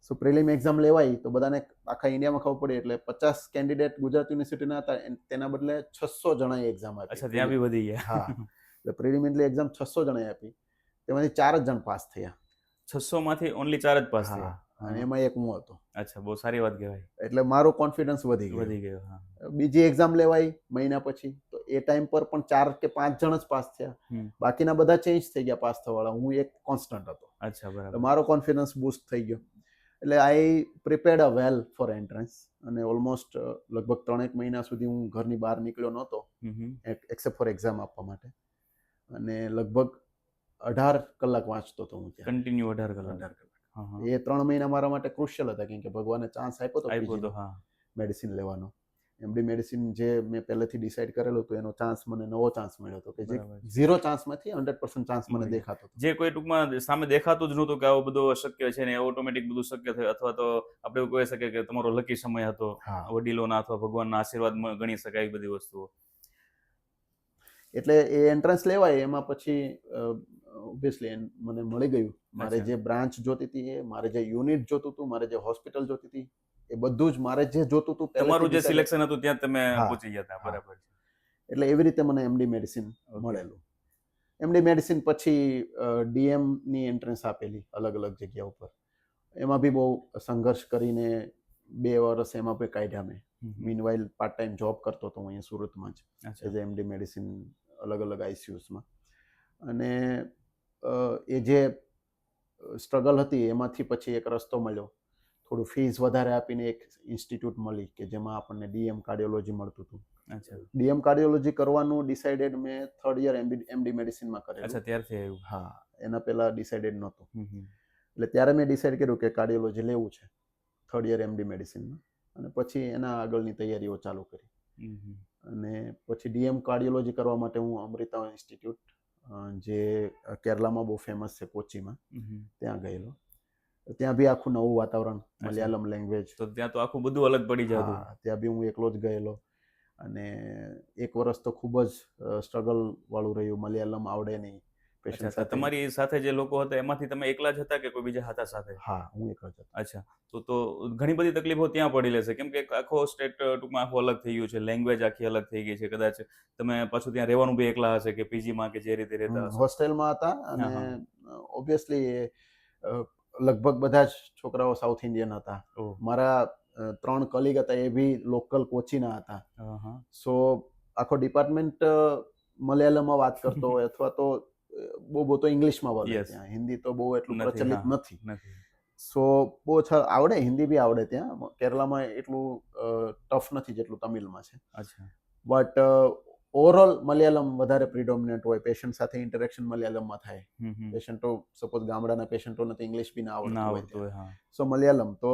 સો પ્રિલિમ એક્ઝામ લેવાય તો બધાને આખા ઇન્ડિયામાં ખબર પડી. એટલે 50 કેન્ડિડેટ ગુજરાત યુનિવર્સિટીના હતા, તેના બદલે 600 જણાએ એક્ઝામ આપી.
અચ્છા, ત્યાં બી વધી ગયા.
હા, એટલે પ્રિલિમિનરી એક્ઝામ 600 જણાએ આપી, તેમાંથી 4 જ જણ પાસ થયા.
600 માંથી ઓનલી 4 જ પાસ થયા.
હા, અને એમાં એક હું હતો.
અચ્છા, બહુ સારી વાત કહેવાય.
એટલે મારો કોન્ફિડન્સ વધી ગયો.
વધી ગયો. હા.
બીજી એક્ઝામ લેવાઈ મહિના પછી, તો એ ટાઈમ પર પણ 4 કે 5 જણ જ પાસ થયા. બાકીના બધા ચેન્જ થઈ ગયા પાસ થવાવાળા, હું એક કોન્સ્ટન્ટ હતો.
અચ્છા, બરાબર.
એટલે મારો કોન્ફિડન્સ બૂસ્ટ થઈ ગયો. એટલે આઈ પ્રિપેર્ડ અ વેલ ફોર એન્ટ્રન્સ. અને ઓલમોસ્ટ લગભગ 3-1 મહિના સુધી હું ઘરની બહાર નીકળ્યો નહોતો, એક્સેપ્ટ ફોર એક્ઝામ આપવા માટે. અને લગભગ 18 કલાક વાંચતો હતો હું ત્યાં.
કન્ટિન્યુ 18 કલાક.
18 કલાક. એ 3 મહિના મારા માટે ક્રુશિયલ હતા, કેમ કે ભગવાને ચાન્સ આપ્યો તો
આપ્યો તો.
પીજી
હા.
મેડિસિન લેવાનો. એમડી મેડિસિન જે મેં પહેલેથી ડિસાઈડ કરેલું હતું, એનો ચાન્સ મને નવો ચાન્સ મળ્યો હતો, કે જે
બરાબર છે.
0 ચાન્સમાંથી 100% ચાન્સ મને
મળી.
દેખાતો હતો.
જે કોઈ ટૂંકમાં સામે દેખાતું જ નહોતું કે આવું બધું અશક્ય છે ને ઓટોમેટિક બધું શક્ય થયું, અથવા તો આપણે એવું કહી શકીએ કે તમારો લકી સમય હતો,
હા.
વડીલોના અથવા ભગવાનના આશીર્વાદ ગણી શકાય એ બધી વસ્તુઓ.
એટલે એ એન્ટ્રન્સ લેવાય એમાં પછી ઓબ્વિયસલી મને મળી ગયું. મારે
અચ્છા.
જે બ્રાન્ચ જોતી હતી એ, મારે જે યુનિટ જોતું હતું, મારે જે હોસ્પિટલ જોતી હતી, એ બધું જ મારે જે જોતું હતું
તમારું જે
પહેલેથી
સિલેક્શન હતું ત્યાં તમે
હા,
પહોંચી ગયા હતા.
હા.
બરાબર છે.
એટલે એવી રીતે મને એમડી મેડિસિન
ઓકે.
મળેલું. એમડી મેડિસિન પછી ડીએમની એન્ટ્રન્સ આપેલી અલગ અલગ જગ્યા ઉપર. એમાં બી બહુ સંઘર્ષ કરીને 2 વર્ષ એમાં બી કાઢ્યા મેં. મીનવાઇલ પાર્ટ ટાઈમ જોબ કરતો હતો હું અહીંયા સુરતમાં જ
અચ્છા.
એઝ એમડી મેડિસિન અલગ અલગ આઈસીયુસમાં. અને એ જે સ્ટ્રગલ હતી એમાંથી પછી એક રસ્તો મળ્યો. થોડું ફીસ વધારે આપીને એક ઇન્સ્ટિટ્યૂટ મળી કે જેમાં આપણને ડીએમ કાર્ડિયોલોજી મળતું હતું.
અચ્છા.
ડીએમ કાર્ડિયોલોજી કરવાનું ડિસાઇડેડ મેં 3rd યર એમડી મેડિસિનમાં
અચ્છા,
કરેલું.
ત્યારથી આવ્યું.
હા, એના પહેલા ડિસાઇડેડ નહોતું.
હમ, હમ.
એટલે ત્યારે મેં ડિસાઇડ કર્યું કે કાર્ડિયોલોજી લેવું છે 3rd યર એમડી મેડિસિનમાં. અને પછી એના આગળની તૈયારીઓ ચાલુ કરી.
હમ, હમ.
અને પછી ડીએમ કાર્ડિયોલોજી કરવા માટે હું અમૃતા ઇન્સ્ટિટ્યૂટ જે કેરલામાં બહુ ફેમસ છે કોચીમાં,
હમ.
ત્યાં ગયેલો. ત્યાં બી આખું નવું વાતાવરણ,
અચ્છા.
મલયાલમ લેંગ્વેજ.
તો ત્યાં તો આખું બધું અલગ પડી જતું.
હા, ત્યાં બી હું એકલો જ ગયેલો. અને 1 વર્ષ તો ખૂબ જ સ્ટ્રગલ વાળું રહ્યું. મલયાલમ આવડે નહીં પેશન્ટ
અચ્છા, તો
સાથે.
તમારી સાથે જે લોકો હતા એમાંથી તમે એકલા જ હતા કે કોઈ બીજા હતા સાથે?
હા, હું એકલો જ હતો.
અચ્છા, તો ઘણી બધી તકલીફો ત્યાં પડી લેશે, કેમ કે એક આખો સ્ટેટ ટૂંકમાં આખું અલગ થઈ ગયું છે, લેંગ્વેજ આખી અલગ થઈ ગઈ છે. કદાચ તમે પાછું ત્યાં રહેવાનું બી એકલા હશે કે પીજીમાં કે જે રીતે રહેતા હશો.
હોસ્ટેલમાં હતા
હા,
અને
હા.
ઓબ્વિયસલી લગભગ બધા જ છોકરાઓ સાઉથ ઇન્ડિયન હતા.
ઓહ.
મારા 3 કલીગ હતા એ બી લોકલ કોચીના હતા.
હા, હા.
સો આખો ડિપાર્ટમેન્ટ મલયાલમમાં વાત કરતો હોય અથવા તો બહુ તો ઇંગ્લિશમાં બોલે
યસ.
ત્યાં. હિન્દી તો બહુ એટલું
નથી.
પ્રચલિત
હા,
નથી.
નથી.
સો બહુ ઓછા આવડે, હિન્દી બી આવડે ત્યાં. કેરલામાં એટલું ટફ નથી જેટલું તમિલમાં છે.
અચ્છા.
બટ ઓવરઓલ મલયાલમ વધારે પ્રિડોમિનન્ટ હોય. પેશન્ટ સાથે ઇન્ટરેક્શન મલયાલમમાં થાય.
હમ, હમ.
પેશન્ટો સપોઝ ગામડાના પેશન્ટોને તો ઇંગ્લિશ બી ના
ના
આવડતું હોય
આવડતું હોય. હા.
સો મલયાલમ તો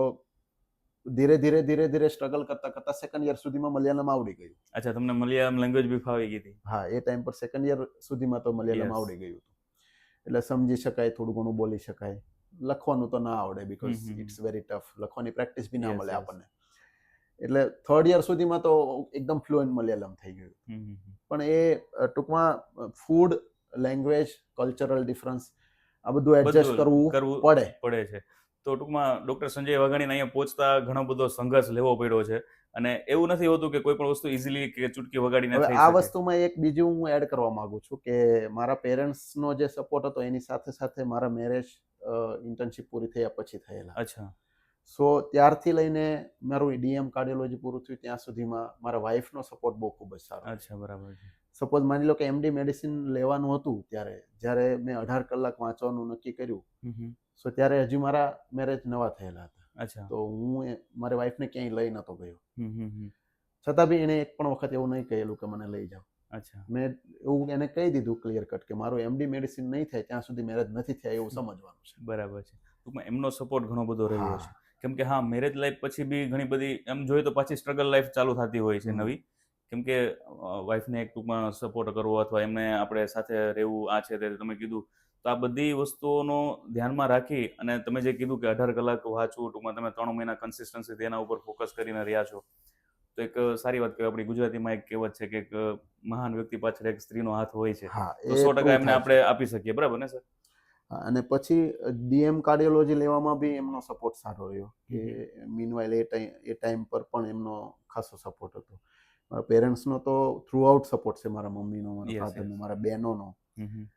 ધીરે ધીરે સ્ટ્રગલ કરતા 2nd યર સુધીમાં મલયાલમ આવડી ગયું.
અચ્છા, તમને મલયાલમ લેંગ્વેજ બી ફાવી ગઈ હતી?
હા, એ ટાઈમ પર 2nd યર સુધીમાં તો મલયાલમ
યસ.
આવડી ગયું હતું. એટલે સમજી શકાય, થોડું ઘણું બોલી શકાય. લખવાનું તો ના આવડે because
hmm, hmm.
It's very tough. લખવાની પ્રેક્ટિસ બી ના
યસ,
મળે
યસ.
આપણને. એટલે 3rd યર સુધીમાં તો એકદમ ફ્લુઅન્ટ મલયાલમ થઈ ગયું.
હમ, હમ, હમ.
પણ એ ટૂંકમાં ફૂડ, લેંગ્વેજ, કલ્ચરલ ડિફરન્સ આ બધું એડજસ્ટ
બધું
કરવું પડે.
પડે છે. તો ટૂંકમાં ડૉક્ટર સંજય વાઘાણીને અહીંયા પહોંચતા ઘણો બધો સંઘર્ષ લેવો પડ્યો છે. અને એવું નથી હોતું કે કોઈ પણ વસ્તુ ઇઝીલી કે ચૂટકી વગાડીને
હવે
થઈ
આ
શકે.
વસ્તુમાં એક બીજું હું એડ કરવા માંગુ છું કે મારા પેરેન્ટ્સનો જે સપોર્ટ હતો એની સાથે સાથે મારા મેરેજ ઇન્ટર્નશિપ પૂરી થયા પછી થયેલા.
અચ્છા.
સો ત્યારથી લઈને મારું ડીએમ કાર્ડિયોલોજી પૂરું થયું ત્યાં સુધીમાં મારા વાઈફનો સપોર્ટ બહુ ખૂબ જ સારો.
અચ્છા, બરાબર છે.
સપોઝ માની લો કે એમડી મેડિસિન લેવાનું હતું જ્યારે મેં 18 કલાક વાંચવાનું નક્કી કર્યું.
હમ, હમ.
સો ત્યારે હજી મારા મેરેજ નવા થયેલા હતા.
અચ્છા.
તો હું મારી વાઈફને ક્યાંય લઈ નતો ગયો.
હમ, હમ, હમ.
છતાં બી એને એક પણ વખત એવું નહીં કહેલું કે મને લઈ જાઓ.
અચ્છા.
મેં એવું એને કહી દીધું ક્લિયર કટ કે મારું એમડી મેડિસિન નહીં થાય ત્યાં સુધી મેરેજ નથી થયા એવું સમજવાનું છે.
બરાબર છે. ટૂંકમાં એમનો સપોર્ટ ઘણો બધો રહ્યો
હા.
છે. કેમ કે હા, મેરેજ લાઈફ પછી બી ઘણી બધી એમ જોઈએ તો પાછી સ્ટ્રગલ લાઈફ ચાલુ થતી હોય છે નવી. કેમ કે વાઈફને એક ટૂંકમાં સપોર્ટ કરવો અથવા એમને આપણે સાથે રહેવું, આ છે તે તમે કીધું. તો આ બધી વસ્તુઓનો ધ્યાનમાં રાખી અને તમે જે કીધું કે 18 કલાક વાંચવું, ટૂંકમાં તમે 3 મહિના કન્સિસ્ટન્સી તેના ઉપર ફોકસ કરીને રહ્યા છો. તો એક સારી વાત કહેવાય. આપણી ગુજરાતીમાં એક કહેવત છે કે એક મહાન વ્યક્તિ પાછળ એક સ્ત્રીનો હાથ હોય છે.
હા,
તો
એ
100%
true
એમને
થાય
આપણે
છે.
આપી શકીએ. બરાબર ને સર?
અને પછી ડીએમ કાર્ડિયોલોજી લેવામાં બી એમનો સપોર્ટ સારો રહ્યો કે મીનવાઇલ એ ટાઈમ પર પણ એમનો ખાસો સપોર્ટ હતો. મારા પેરેન્ટ્સનો તો થ્રુઆઉટ સપોર્ટ છે. મારા મમ્મીનો, મારા
યસ,
ફાધરનો,
યસ.
મારા બહેનોનો.
હમ, હમ.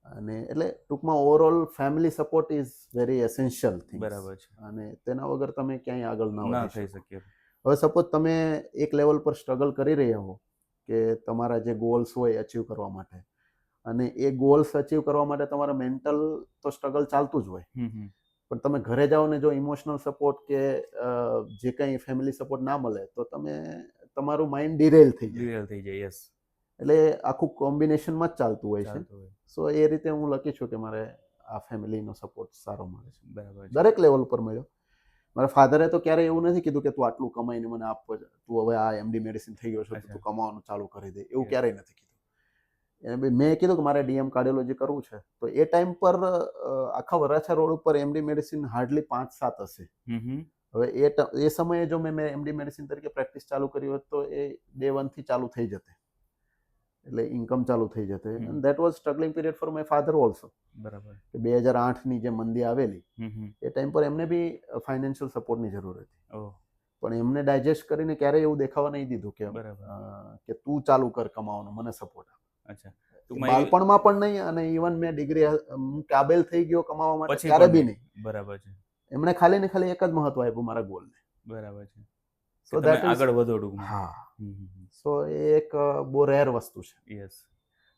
અને એટલે ટૂંકમાં overall family support is very essential things.
બરાબર છે.
અને તેના વગર તમે ક્યાંય આગળ ના
ના
વધી
થઈ
શકો.
શકીએ.
હવે સપોઝ તમે એક લેવલ પર સ્ટ્રગલ કરી રહ્યા હો કે તમારા જે ગોલ્સ હોય અચીવ કરવા માટે, અને એ ગોલ્સ અચીવ કરવા માટે તમારા મેન્ટલ તો સ્ટ્રગલ ચાલતું જ હોય.
હમ, હમ.
પણ તમે ઘરે જાઓ ને જો ઇમોશનલ સપોર્ટ કે જે કંઈ ફેમિલી સપોર્ટ ના મળે તો તમારું માઇન્ડ ડિરેલ થઈ જાય.
ડિરેલ થઈ જાય. યસ.
એટલે આખું કોમ્બિનેશનમાં જ ચાલતું હોય છે.
ચાલતું હોય.
સો એ રીતે હું લખી છું કે મારે આ ફેમિલીનો સપોર્ટ સારો મળે છે.
બરાબર છે.
દરેક લેવલ પર મળ્યો. મારા ફાધરે તો ક્યારેય એવું નથી કીધું કે તું આટલું કમાઈને મને આપ, તું હવે આ એમડી મેડિસિન થઈ ગયો છે તો
અચ્છા.
તું કમાવાનું ચાલુ કરી દે, એવું
Yes.
ક્યારેય નથી કીધું. મેં કીધું કે મારે ડીએમ કાર્ડિયોલોજી કરવું છે તો એ ટાઈમ પર આખા વરાછા રોડ ઉપર એમડી મેડિસિન હાર્ડલી 5-7 હશે.
હમ, હમ.
હવે એ સમયે જો મેં એમડી મેડિસિન તરીકે પ્રેક્ટિસ ચાલુ કરી હોત તો એ ડે 1 થી ચાલુ થઈ જતે. એટલે ઇન્કમ ચાલુ થઈ જતે. And that was struggling period for my father also.
બરાબર.
કે 2008ની જે મંદી આવેલી
હમ, હમ.
એ ટાઈમ પર એમને બી ફાઇનાન્શિયલ સપોર્ટની જરૂર હતી.
ઓહ.
પણ એમને ડાયજેસ્ટ કરીને ક્યારેય એવું દેખાવા નહીં દીધું
બરાબર.
કે તું ચાલુ કર કમાવાનું, મને સપોર્ટ આપ.
અચ્છા.
એ
ટૂંકમાં એવી
બાળપણમાં પણ નહીં, અને ઇવન મેં ડિગ્રી હું કાબેલ થઈ ગયો કમાવા માટે
પછી
ત્યારે
પણ
બી
નહીં.
નહીં.
બરાબર છે.
એમણે ખાલી ને ખાલી એક જ મહત્વ આપ્યું મારા ગોલને.
બરાબર છે. કે
સો
તમે
દેટ ઇઝ,
આગળ વધો ટૂંકમાં.
હા,
હમ, હમ, હમ.
સો એ એક બહુ રેર વસ્તુ છે.
યસ.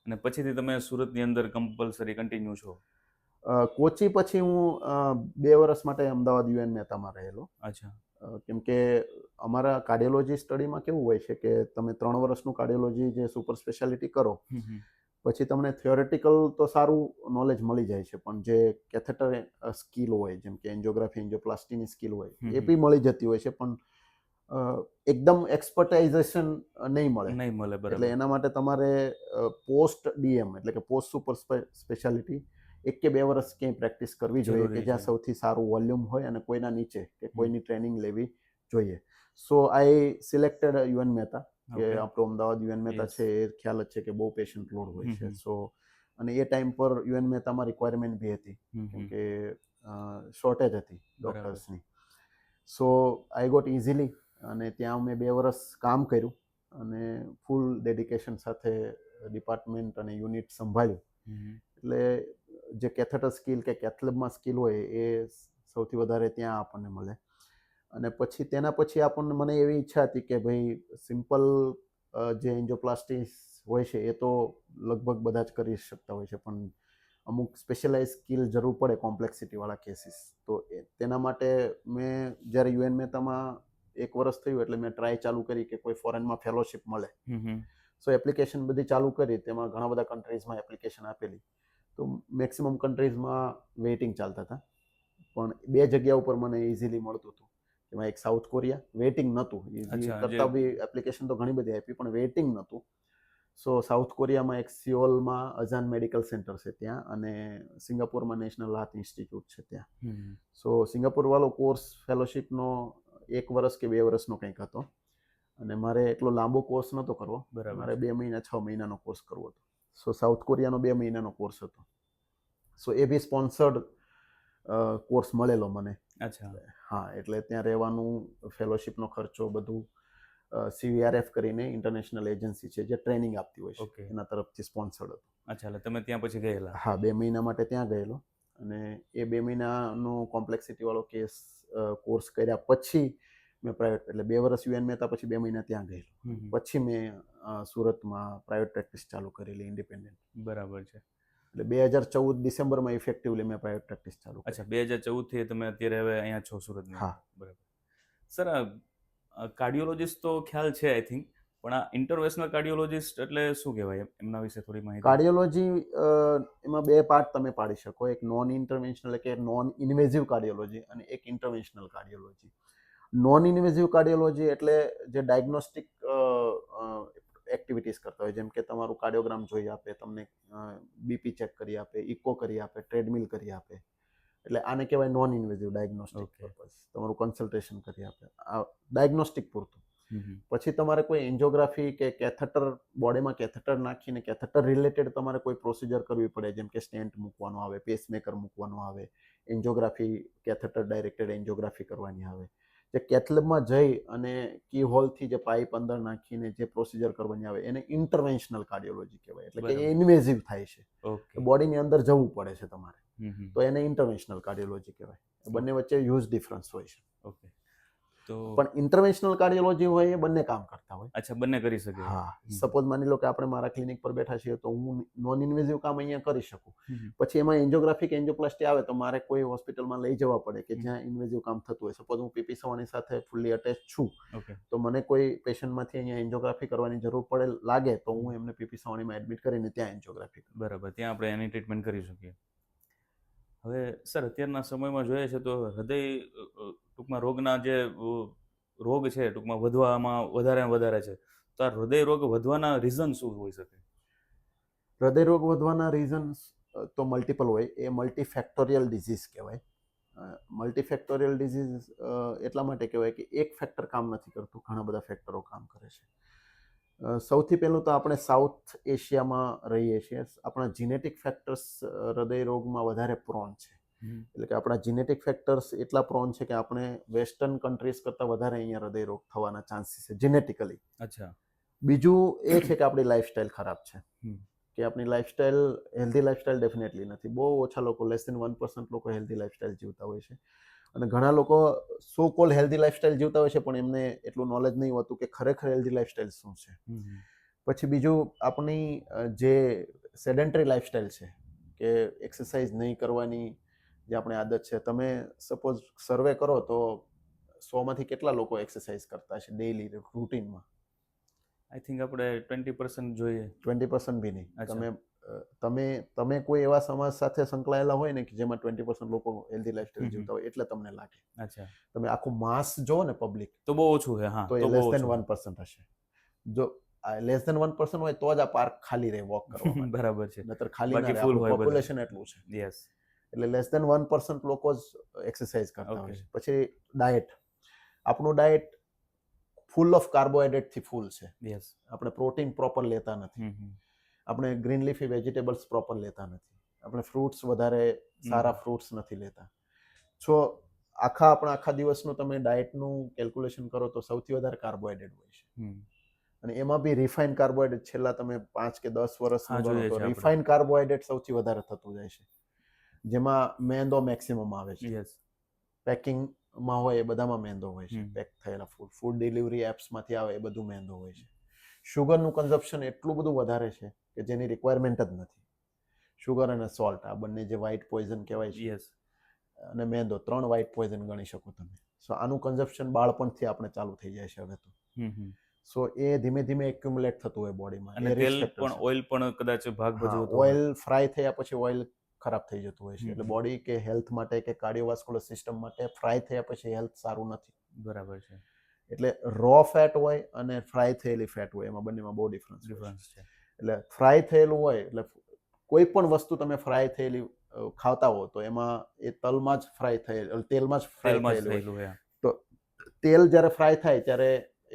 અને પછીથી તમે સુરતની અંદર કમ્પલસરી કન્ટિન્યુ છો.
કોચી પછી હું 2 વર્ષ માટે અમદાવાદ યુએન મહેતામાં રહેલો.
અચ્છા.
કેમ કે અમારા કાર્ડિયોલોજી સ્ટડીમાં કેવું હોય છે કે તમે 3 વર્ષનું કાર્ડિયોલોજી જે સુપર સ્પેશિયાલિટી કરો,
હમ, હમ.
પછી તમને થિયોરેટિકલ તો સારું નોલેજ મળી જાય છે, પણ જે કેથેટર સ્કિલ હોય, જેમ કે એન્જિયોગ્રાફી, એન્જિયોપ્લાસ્ટીની સ્કિલ હોય, એ બી મળી જતી હોય છે, પણ એકદમ એક્સપર્ટાઇઝેશન નહીં મળે.
નહીં મળે.
એટલે
બરાબર.
એના માટે તમારે પોસ્ટ ડીએમ એટલે કે પોસ્ટ સુપર સ્પેશિયાલિટી 1 કે 2 વર્ષ ક્યાંય પ્રેક્ટિસ કરવી જોઈએ, કે
જરૂરી
જ્યાં
છે.
સૌથી સારું વોલ્યુમ હોય અને કોઈના નીચે કે કોઈની ટ્રેનિંગ લેવી જોઈએ. સો આઈ સિલેક્ટેડ યુએન મહેતા, કે
Okay.
આપણું અમદાવાદ યુએન મહેતા
Yes.
છે, એ ખ્યાલ જ છે કે બહુ પેશન્ટ લોડ હોય છે.
હમ.
સો અને એ ટાઈમ પર યુએન મહેતામાં રિક્વાયરમેન્ટ બી હતી, કેમ કે શોર્ટેજ હતી
બરાબર.
ડૉક્ટર્સની. સો આઈ ગોટ ઇઝીલી, અને ત્યાં મેં 2 વર્ષ કામ કર્યું અને ફૂલ ડેડિકેશન સાથે ડિપાર્ટમેન્ટ અને યુનિટ સંભાળ્યું.
હમ.
એટલે જે કેથેટર સ્કિલ કે કેથલેબમાં સ્કિલ હોય એ સૌથી વધારે ત્યાં આપણને મળે. અને પછી તેના પછી આપણને, મને એવી ઈચ્છા હતી કે ભાઈ સિમ્પલ જે એન્જિયોપ્લાસ્ટી હોય છે એ તો લગભગ બધા જ કરી શકતા હોય છે, પણ અમુક સ્પેશિયલાઇઝ સ્કિલ જરૂર પડે કોમ્પ્લેક્સિટીવાળા કેસીસ. તો તેના માટે મેં જ્યારે યુએન મહેતામાં 1 વર્ષ થયું એટલે મેં ટ્રાય ચાલુ કરી કે કોઈ ફોરેનમાં ફેલોશિપ મળે.
હમ.
સો એપ્લિકેશન બધી ચાલુ કરી, તેમાં ઘણા બધા કન્ટ્રીઝમાં એપ્લિકેશન આપેલી. તો મેક્સિમમ કન્ટ્રીઝમાં વેઇટિંગ ચાલતા હતા, પણ 2 જગ્યા ઉપર મને ઇઝીલી મળતું હતું. એમાં એક સાઉથ કોરિયા, વેઇટિંગ નહોતું. ઇઝી
અચ્છા.
કરતાં બી એપ્લિકેશન તો ઘણી બધી આપી, પણ વેઇટિંગ નહોતું. સો સાઉથ કોરિયામાં એક સિયોલમાં અઝાન મેડિકલ સેન્ટર છે ત્યાં, અને સિંગાપુરમાં નેશનલ હાર્ટ ઇન્સ્ટિટ્યૂટ છે ત્યાં.
હમ.
સો સિંગાપુર વાળો કોર્સ ફેલોશિપનો 1 વર્ષ કે 2 વર્ષનો કંઈક હતો, અને મારે એટલો લાંબો કોર્સ નહોતો કરવો.
બરાબર
મારે
છે.
2 મહિના 6 મહિનાનો કોર્સ કરવો હતો. સો સાઉથ કોરિયાનો 2 મહિનાનો કોર્સ હતો. સો એ બી સ્પોન્સર્ડ કોર્સ મળેલો મને.
અચ્છા.
હા, એટલે ત્યાં રહેવાનું, ફેલોશિપનો ખર્ચો બધું CVRF કરીને ઇન્ટરનેશનલ એજન્સી છે જે ટ્રેનિંગ આપતી હોય છે,
ઓકે.
એના તરફથી સ્પોન્સર્ડ હતું.
અચ્છા. એટલે તમે ત્યાં પછી ગયેલા.
હા, 2 મહિના માટે ત્યાં ગયેલો, અને એ 2 મહિનાનો કોમ્પ્લેક્સિટીવાળો કોર્સ કર્યા પછી મેં પ્રાઇવેટ, એટલે 2 વર્ષ યુએન મહેતા પછી 2 મહિના ત્યાં ગયેલો.
હમ.
પછી મેં સુરતમાં પ્રાઇવેટ પ્રેક્ટિસ ચાલુ કરેલી ઇન્ડિપેન્ડન્ટ.
બરાબર છે.
એટલે 2014 ડિસેમ્બરમાં ઇફેક્ટિવલી મેં પ્રાઇવેટ પ્રેક્ટિસ ચાલુ કરી.
અચ્છા. 2014 થી તમે અત્યારે હવે અહીંયા છો સુરતની
હા.
અંદર. બરાબર. સર, કાર્ડિયોલોજિસ્ટ તો ખ્યાલ છે આઈ થિંક, પણ આ ઇન્ટરવેશનલ કાર્ડિયોલોજિસ્ટ એટલે શું કહેવાય? એમના વિશે થોડી માહિતી.
કાર્ડિયોલોજી એમાં 2 પાર્ટ તમે પાડી શકો. એક નોન ઇન્ટરવેન્શનલ, કે નોન ઇન્વેઝિવ કાર્ડિયોલોજી, અને એક ઇન્ટરવેન્શનલ કાર્ડિયોલોજી. નોન ઇન્વેઝિવ કાર્ડિયોલોજી એટલે જે ડાયગ્નોસ્ટિક એક્ટિવિટીઝ કરતા હોય, જેમ કે તમારું કાર્ડિયોગ્રામ જોઈ આપે, તમને બીપી ચેક કરી આપે, ઇકો કરી આપે, ટ્રેડમિલ કરી આપે. એટલે આને કહેવાય non invasive diagnostic
Okay.
Purpose. તમારું કન્સલ્ટેશન કરી આપે, આ ડાયગ્નોસ્ટિક પૂરતું.
હમ.
પછી તમારે કોઈ એન્જિયોગ્રાફી કે કેથેટર, બોડીમાં કેથેટર નાખીને કેથેટર રિલેટેડ તમારે કોઈ પ્રોસિજર કરવી પડે, જેમ કે સ્ટેન્ટ મૂકવાનો આવે, પેસમેકર મૂકવાનો આવે, એન્જિયોગ્રાફી, કેથેટર ડાયરેક્ટેડ એન્જિયોગ્રાફી કરવાની આવે. જે કેથલેબમાં જઈ અને કી હોલથી જે પાઇપ અંદર નાખીને જે પ્રોસિજર કરવાની આવે એને ઇન્ટરવેન્શનલ કાર્ડિયોલોજી કહેવાય. એટલે કે એ ઇન્વેઝિવ થાય છે,
ઓકે.
બોડીની અંદર જવું પડે છે તમારે,
હમ.
તો એને ઇન્ટરવેન્શનલ કાર્ડિયોલોજી કહેવાય. બંને વચ્ચે હ્યુજ ડિફરન્સ હોય છે.
ઓકે. તો
પણ ઇન્ટરવેન્શનલ કાર્ડિયોલોજી હોય એ બંને કામ કરતા હોય.
અચ્છા, બંને કરી શકે.
હા, સપોઝ માની લો કે આપણે મારા ક્લિનિક પર બેઠા છીએ, તો હું નોન ઇન્વેઝિવ કામ અહીંયા કરી શકું. પછી એમાં એન્જિયોગ્રાફી કે એન્જિયોપ્લાસ્ટી આવે તો મારે કોઈ હોસ્પિટલમાં લઈ જવા પડે કે જ્યાં ઇન્વેઝિવ કામ થતું હોય. સપોઝ હું પીપી સવાણી સાથે ફૂલ્લી અટેચ છું,
ઓકે.
તો મને કોઈ પેશન્ટમાંથી અહીંયા એન્જિયોગ્રાફી કરવાની જરૂર પડે લાગે તો હું એમને પીપી સવાણીમાં એડમિટ કરીને ત્યાં એન્જિયોગ્રાફી કરું.
બરાબર. ત્યાં આપણે એની ટ્રીટમેન્ટ કરી શકીએ. હવે સર, અત્યારના સમયમાં જોઈએ છે તો હૃદય ટૂંકમાં રોગના જે રોગ છે ટૂંકમાં વધવામાં વધારે ને વધારે છે. તો આ હૃદય રોગ વધવાના રીઝન શું હોઈ શકે?
હૃદય રોગ વધવાના રીઝન્સ તો મલ્ટિપલ હોય. એ મલ્ટીફેક્ટોરિયલ ડિઝીઝ કહેવાય. મલ્ટીફેક્ટોરિયલ ડિઝીઝ એટલા માટે કહેવાય કે એક ફેક્ટર કામ નથી કરતું, ઘણા બધા ફેક્ટરો કામ કરે છે. સૌથી પહેલું તો આપણે સાઉથ એશિયામાં રહીએ છીએ. આપણા જીનેટિક ફેક્ટર્સ હૃદય રોગમાં વધારે પ્રોન છે. એટલે કે આપણા જીનેટિક ફેક્ટર્સ એટલા પ્રોન છે કે આપણે વેસ્ટર્ન કન્ટ્રીઝ કરતાં વધારે અહીંયા હૃદય રોગ થવાના ચાન્સીસ છે જેનેટિકલી.
અચ્છા.
બીજું એ છે કે આપણી લાઈફસ્ટાઈલ ખરાબ છે,
હમ.
કે આપણી લાઈફસ્ટાઈલ હેલ્ધી લાઈફસ્ટાઈલ ડેફિનેટલી નથી. બહુ ઓછા લોકો, લેસ દેન 1% લોકો હેલ્ધી લાઈફસ્ટાઈલ જીવતા હોય છે. અને ઘણા લોકો સો કોલ હેલ્ધી લાઈફસ્ટાઈલ જીવતા હોય છે પણ એમને એટલું નોલેજ નહીં હોતું કે ખરેખર હેલ્ધી લાઈફસ્ટાઈલ શું છે. પછી બીજું આપણી જે સેડેન્ટરી લાઈફસ્ટાઈલ છે, કે એક્સરસાઇઝ નહીં કરવાની જે આપણી આદત છે. તમે સપોઝ સર્વે કરો તો 100માંથી કેટલા લોકો એક્સરસાઇઝ કરતા છે ડેઈલી રૂટીનમાં?
આઈ થિંક આપણે 20% જોઈએ.
20% બી નહીં.
અચ્છા.
તમે કોઈ એવા સમાજ સાથે સંકળાયેલા હોય ને કે જેમાં 20% લોકો હેલ્ધી લાઈફસ્ટાઈલ જીવતા હોય એટલે તમને લાગે.
અચ્છા.
તમે આખું માસ જો ને પબ્લિક,
તો બહુ ઓછું છે. હા,
તો એ
તો બહુ
લેસ દેન
ઓછું.
1% હશે. જો લેસ દેન 1% હોય તો જ આ પાર્ક ખાલી રહે વોક કરવા માટે.
બરાબર છે.
નહીતર ખાલી ના
બાકી
રહે.
full
આપણું
હોય બધા.
પોપ્યુલેશન એટલું છે.
યસ.
એટલે લેસ દેન 1% લોકો જ એક્સરસાઇઝ કરતા હોય
Okay.
છે. પછી ડાયટ, આપણું ડાયટ ફૂલ ઓફ કાર્બોહાઈડ્રેટથી ફૂલ છે.
યસ.
આપણે પ્રોટીન પ્રોપર લેતા નથી. આપણે ગ્રીન લીફી વેજીટેબલ્સ પ્રોપર લેતા નથી. આપણે ફ્રૂટ્સ વધારે સારા ફ્રૂટ્સ નથી લેતા. સો આખા દિવસનું તમે ડાયટનું કેલ્ક્યુલેશન કરો તો સૌથી વધારે કાર્બોહાઈડ્રેટ હોય છે. અને એમાં બી રિફાઇન કાર્બોહાઈડ્રેટ છેલ્લા તમે 5 કે 10 વર્ષનું ગણો
જોઈએ
તો
છે આપણે.
રિફાઇન કાર્બોહાઈડ્રેટ સૌથી વધારે થતું જાય છે, જેમાં મેંદો મેક્સિમમ આવે છે.
યસ.
પેકિંગમાં હોય એ બધામાં મેંદો હોય છે.
હમ.
પેક થયેલા ફૂડ ડિલિવરી એપ્સમાંથી આવે એ બધું મેંદો હોય છે. શુગરનું કન્ઝપ્શન એટલું બધું વધારે છે કે જેની રિક્વાયરમેન્ટ જ નથી. શુગર અને સોલ્ટ, આ બંને જે વ્હાઇટ પોઈઝન કહેવાય છે,
યસ.
અને મેંદો, 3 વ્હાઇટ પોઈઝન ગણી શકો તમે. સો આનું કન્ઝપ્શન બાળપણથી આપણે ચાલુ થઈ જાય છે હવે તો. સો એ ધીમે ધીમે એક્યુમ્યુલેટ થતું હોય બોડીમાં.
અને તેલ પણ, ઓઇલ પણ કદાચ ભાગ ભજવતો હોય.
ઓઇલ ફ્રાય થયા પછી ઓઇલ ખરાબ થઈ જતું હોય છે. એટલે બોડી કે હેલ્થ માટે કે કાર્ડિયોવાસ્ક્યુલર સિસ્ટમ માટે ફ્રાય થયા પછી હેલ્થ સારું નથી.
બરાબર છે.
એટલે રો ફેટ હોય અને ફ્રાય થયેલી ફેટ હોય, એમાં બંનેમાં બહુ ડિફરન્સ છે.
છે.
એટલે ફ્રાય થયેલું હોય એટલે કોઈ પણ વસ્તુ તમે ફ્રાય થયેલી ખાતા હો તો એમાં એ તલમાં જ ફ્રાય થયેલી, તેલમાં જ ફ્રાય
તેલમાં જ
થયેલું હોય.
થયેલું હોય.
તો તેલ જ્યારે ફ્રાય થાય ત્યારે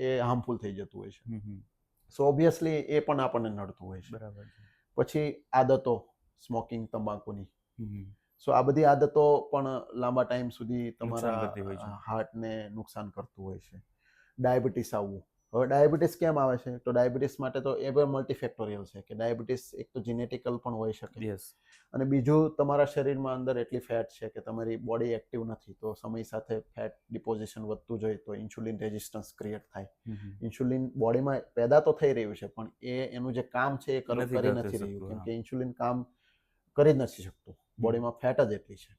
એ હાર્મફુલ થઈ જતું હોય છે. સો ઓબ્વિયસલી એ પણ આપણને નડતું હોય છે.
બરાબર છે.
પછી આદતો, સ્મોકિંગ, તંબાકુની.
હમ.
સો આ બધી આદતો પણ લાંબા ટાઈમ સુધી
નુકસાન કરતી હોય
તમારા
છે.
હાર્ટને નુકસાન કરતું હોય છે. ડાયાબિટીસ આવવું. હવે ડાયાબિટીસ કેમ આવે છે? તો ડાયાબિટીસ માટે તો એ પણ મલ્ટીફેક્ટોરિયલ છે, કે ડાયાબિટીસ એક તો જીનેટિકલ પણ હોઈ શકે,
યસ.
અને બીજું તમારા શરીરમાં અંદર એટલી ફેટ છે કે તમારી બોડી એક્ટિવ નથી, તો સમય સાથે ફેટ ડિપોઝિશન વધતું જાય તો ઇન્સ્યુલિન રેઝિસ્ટન્સ ક્રિએટ થાય. ઇન્સ્યુલિન બોડીમાં પેદા તો થઈ રહ્યું છે પણ એ એનું જે કામ છે એ કરી નથી રહ્યું, કેમ કે ઇન્સ્યુલિન કામ કરી જ નથી શકતું. બોડીમાં ફેટ જ એટલી છે.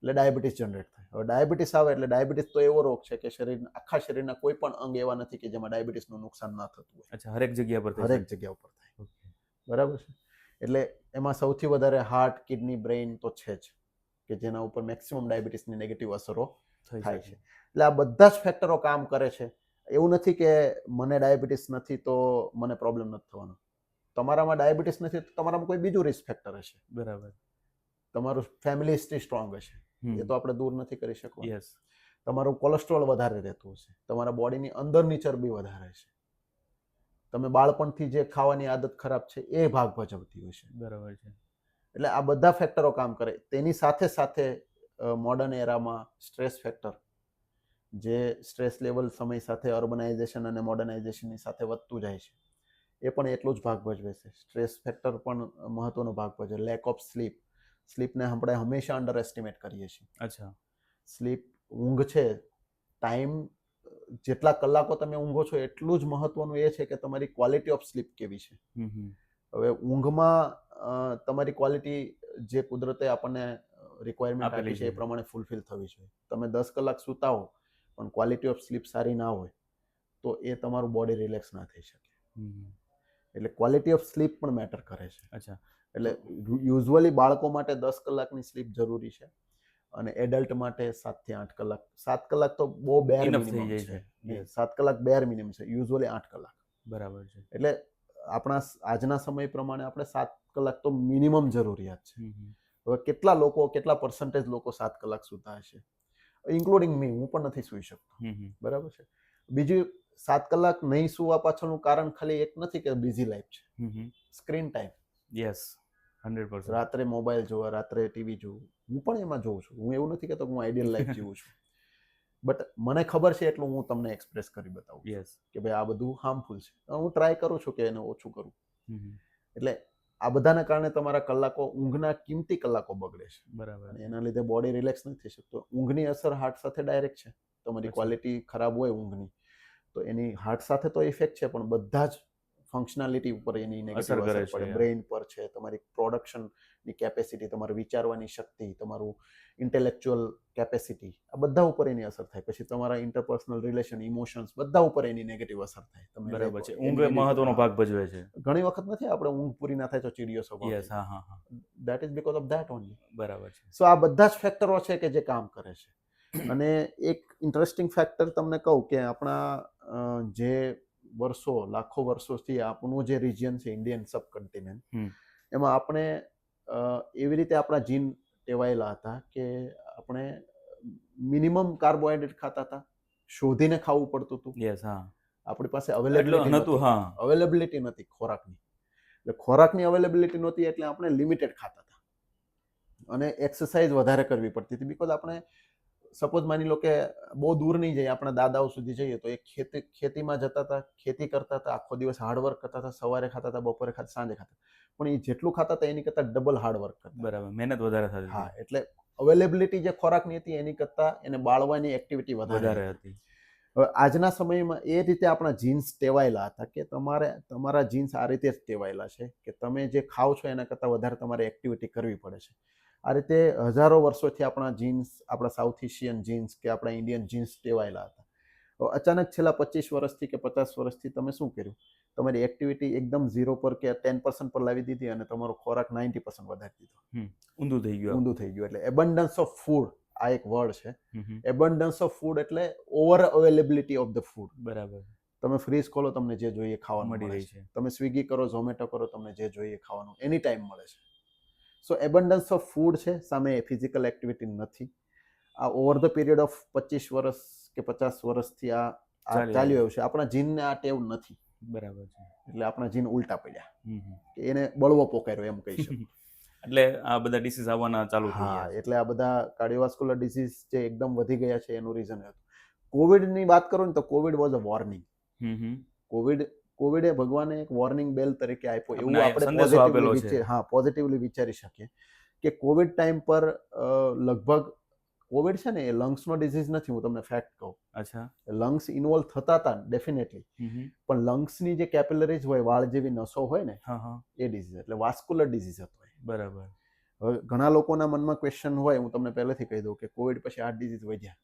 એટલે ડાયાબિટીસ જનરેટ થાય. હવે ડાયાબિટીસ આવે એટલે ડાયાબિટીસ તો એવો રોગ છે કે આખા શરીરના કોઈ પણ અંગ એવા નથી કે જેમાં ડાયાબિટીસનું નુકસાન ના થતું હોય.
અચ્છા, હરેક જગ્યા પર થઈ
હરેક જગ્યા ઉપર થાય. બરાબર છે. એટલે એમાં સૌથી વધારે હાર્ટ, કિડની, બ્રેઇન તો છે જ, કે જેના ઉપર મેક્સિમમ ડાયાબિટીસની નેગેટિવ અસરો થાય છે. એટલે આ બધા જ ફેક્ટરો કામ કરે છે. એવું નથી કે મને ડાયાબિટીસ નથી તો મને પ્રોબ્લેમ નથી થવાનો. તમારામાં ડાયાબિટીસ નથી તો તમારામાં કોઈ બીજું રિસ્ક ફેક્ટર હશે.
બરાબર.
તમારું ફેમિલી હિસ્ટ્રી સ્ટ્રોંગ હશે, એ તો આપણે દૂર નથી કરી શકવાનું.
યસ.
તમારું કોલેસ્ટ્રોલ વધારે રહેતું હશે, તમારા બોડીની અંદરની ચરબી વધારે છે, તમે બાળપણથી જે ખાવાની આદત ખરાબ છે એ ભાગ ભજવતી હશે.
બરાબર છે.
એટલે આ બધા ફેક્ટરો કામ કરે. તેની સાથે સાથે મોડર્ન એરામાં સ્ટ્રેસ ફેક્ટર, જે સ્ટ્રેસ લેવલ સમય સાથે અર્બનાઇઝેશન અને મોડર્નાઇઝેશનની સાથે વધતું જાય છે, એ પણ એટલું જ ભાગ ભજવે છે. સ્ટ્રેસ ફેક્ટર પણ મહત્વનો ભાગ ભજવે. લેક ઓફ સ્લીપ, સ્લીપને આપણે હંમેશા અંડર એસ્ટિમેટ કરીએ છીએ.
અચ્છા.
સ્લીપ, ઊંઘ છે, ટાઈમ, જેટલા કલાકો તમે ઊંઘો છો એટલું જ મહત્વનું એ છે કે તમારી ક્વોલિટી ઓફ સ્લીપ કેવી છે. હવે ઊંઘમાં તમારી ક્વોલિટી જે કુદરતે આપણને રિક્વાયરમેન્ટ આપી છે એ પ્રમાણે ફૂલફિલ થવી જોઈએ. તમે 10 કલાક સૂતા હો પણ ક્વોલિટી ઓફ સ્લીપ સારી ના હોય તો એ તમારું બોડી રિલેક્સ ના થઈ શકે. એટલે ક્વોલિટી ઓફ સ્લીપ પણ મેટર કરે છે.
અચ્છા.
એટલે યુઝ્યુઅલી બાળકો માટે 10 કલાકની સ્લીપ જરૂરી છે અને એડલ્ટ માટે 7 થી 8 કલાક. 7 કલાક તો બહુ બેર મિનિમમ છે. 7 કલાક બેર મિનિમમ છે, યુઝ્યુઅલી 8 કલાક.
બરાબર છે.
એટલે આપણા આજના સમય પ્રમાણે આપણે 7 કલાક તો મિનિમમ જરૂરિયાત છે. હવે કેટલા પર્સન્ટેજ લોકો 7 કલાક સૂતા હશે, ઇન્ક્લુડિંગ મી, હું પણ નથી સૂઈ શકતો. બરાબર છે. બીજું 7 કલાક નહીં સુવા પાછળનું કારણ ખાલી એક નથી કે બિઝી લાઈફ છે, સ્ક્રીન ટાઈમ.
યસ, 100%.
રાત્રે મોબાઈલ જોવા, રાત્રે ટીવી જોવું, હું પણ એમાં જોઉં છું. હું એવું નથી કહેતો કે હું આઈડિયલ લાઈફ જીવું છું, બટ મને ખબર છે એટલું હું તમને એક્સપ્રેસ કરી બતાવું છું
યસ.
કે ભાઈ આ બધું હાર્મફુલ છે. હું ટ્રાય કરું છું કે એને ઓછું કરું.
હમ.
એટલે આ બધાના કારણે તમારા કલાકો, ઊંઘના કિંમતી કલાકો બગડે છે
બરાબર.
અને એના લીધે બોડી રિલેક્સ નથી થઈ શકતો. ઊંઘની અસર હાર્ટ સાથે ડાયરેક્ટ છે. તમારી
અચ્છા.
ક્વોલિટી ખરાબ હોય ઊંઘની તો એની હાર્ટ સાથે તો ઇફેક્ટ છે, પણ બધા જ ફંક્શનાલિટી ઉપર એની
અસર
નેગેટિવ
કરે
અસર પડે.
છે.
બ્રેઇન પર છે, તમારી પ્રોડક્શનની કેપેસિટી, તમારી વિચારવાની શક્તિ, તમારું ઇન્ટેલેક્ચ્યુઅલ કેપેસિટી, આ બધા ઉપર એની અસર થાય. પછી તમારા ઇન્ટરપર્સનલ રિલેશન, ઇમોશન્સ, બધા ઉપર એની નેગેટિવ અસર થાય. તમે
બરાબર છે.
એની
ઊંઘ
એની
મહત્વનો
હા.
ભાગ ભજવે છે.
ઘણી વખત નથી આપણે ઊંઘ પૂરી ના થાય તો ચીડિયો સ્વભાવ
યસ.
થઈ
હા,
જાય.
હા, હા.
That is because of that only.
બરાબર છે.
સો આ બધા જ ફેક્ટરો છે કે જે કામ કરે છે. અને એક ઇન્ટરેસ્ટિંગ ફેક્ટર તમને કહું કે આપણા જે વર્ષો, લાખો વર્ષોથી આપણું જે રિજિયન છે ઇન્ડિયન સબકન્ટિનેન્ટ,
હમ.
એમાં આપણે એવી રીતે આપણા જીન ટેવાયેલા હતા કે આપણે મિનિમમ કાર્બોહાઈડ્રેટ ખાતા હતા, શોધીને ખાવું પડતું હતું.
યસ. હા.
આપણી પાસે
એટલું
અવેલેબિલિટી
નહોતું.
નહોતી.
હા.
અવેલેબિલિટી નથી ખોરાકની. એટલે ખોરાકની અવેલેબિલિટી નહોતી એટલે આપણે લિમિટેડ ખાતા હતા. અને એક્સરસાઇઝ વધારે કરવી પડતી હતી બીકોઝ આપણે સપોઝ માની લો કે બહુ દૂર નહીં જઈએ, આપણા દાદાઓ સુધી જઈએ તો એ ખેતીમાં જતા હતા, ખેતી કરતા હતા, આખો દિવસ હાર્ડવર્ક કરતા હતા, સવારે ખાતા હતા, બપોરે ખાતા, સાંજે ખાતા. પણ એ જેટલું ખાતા હતા એની કરતાં ડબલ હાર્ડવર્ક કરતા.
બરાબર. મહેનત વધારે થતી
હા,
હતી.
એટલે અવેલેબિલિટી જે ખોરાકની હતી એની કરતાં એને બાળવાની એક્ટિવિટી વધારે
વધારે
હતી.
હતી.
હવે આજના સમયમાં એ રીતે આપણા જીન્સ ટેવાયેલા હતા કે તમારા જીન્સ આ રીતે જ ટેવાયેલા છે કે તમે જે ખાઓ છો એના કરતાં વધારે તમારે એક્ટિવિટી કરવી પડે છે. આ રીતે હજારો વર્ષોથી આપણા જીન્સ, આપણા સાઉથ એશિયન જીન્સ કે આપણા ઇન્ડિયન જીન્સ ટેવાયેલા હતા. અચાનક છેલ્લા 25 વર્ષથી કે 50 વર્ષથી તમે શું કર્યું? તમારી એક્ટિવિટી એકદમ 0 પર કે 10% પર લાવી દીધી અને તમારો ખોરાક 90% વધારી દીધો.
ઊંધું થઈ ગયું.
ઊંધું થઈ ગયું. એટલે એબન્ડન્સ ઓફ ફૂડ, આ એક વર્ડ છે.
હમ.
એબન્ડન્સ ઓફ ફૂડ એટલે over availability of the food.
બરાબર.
તમે ફ્રીઝ ખોલો, તમને જે જોઈએ ખાવાનું
મળી
મળે
રહી
છે.
છે.
તમે સ્વિગી કરો, ઝોમેટો કરો, તમને જે જોઈએ ખાવાનું એની ટાઈમ મળે છે. સો એબન્ડન્સ ઓફ ફૂડ છે, સામે ફિઝિકલ એક્ટિવિટી નથી. આ ઓવર ધ પીરિયડ ઓફ 25 વર્ષ કે 50 વર્ષથી આ ચાલ્યું આવ્યું છે. આપણા જીનને આ ટેવ નથી.
બરાબર છે.
એટલે આપણા જીન ઉલટા પડ્યા
હમ.
કે એને બળવો પોકાર્યો એમ કહી શકું.
એટલે આ બધા ડિસીઝ આવવાના ચાલુ થઈ
હા,
ગયા છે.
એટલે આ બધા કાર્ડિયોવાસ્ક્યુલર ડિસીઝ જે એકદમ વધી ગયા છે એનું રીઝન હતું. કોવિડની વાત કરું ને તો કોવિડ વોઝ અ વોર્નિંગ. કોવિડે ભગવાને એક વોર્નિંગ બેલ તરીકે આપ્યો એવું આપણે
સંદેશો આપેલો છે.
પોઝિટિવલી વિચારી શકીએ કે કોવિડ ટાઈમ પર લગભગ કોવિડ છે ને એ લંગ્સનો ડિઝીઝ નથી. હું તમને ફેક્ટ કહું,
અચ્છા.
લંગ્સ ઇન્વોલ્વ થતા હતા ડેફિનેટલી, પણ લંગ્સની જે કેપિલરીઝ હોય, વાળ જેવી નસો હોય ને,
હા, હા.
એ ડિઝીઝ એટલે વાસ્ક્યુલર ડિઝીઝ હતો.
બરાબર.
હવે ઘણા લોકોના મનમાં ક્વેશ્ચન હોય, હું તમને પહેલેથી કહી દઉં કે કોવિડ પછી આ ડિઝીઝ વધ્યા.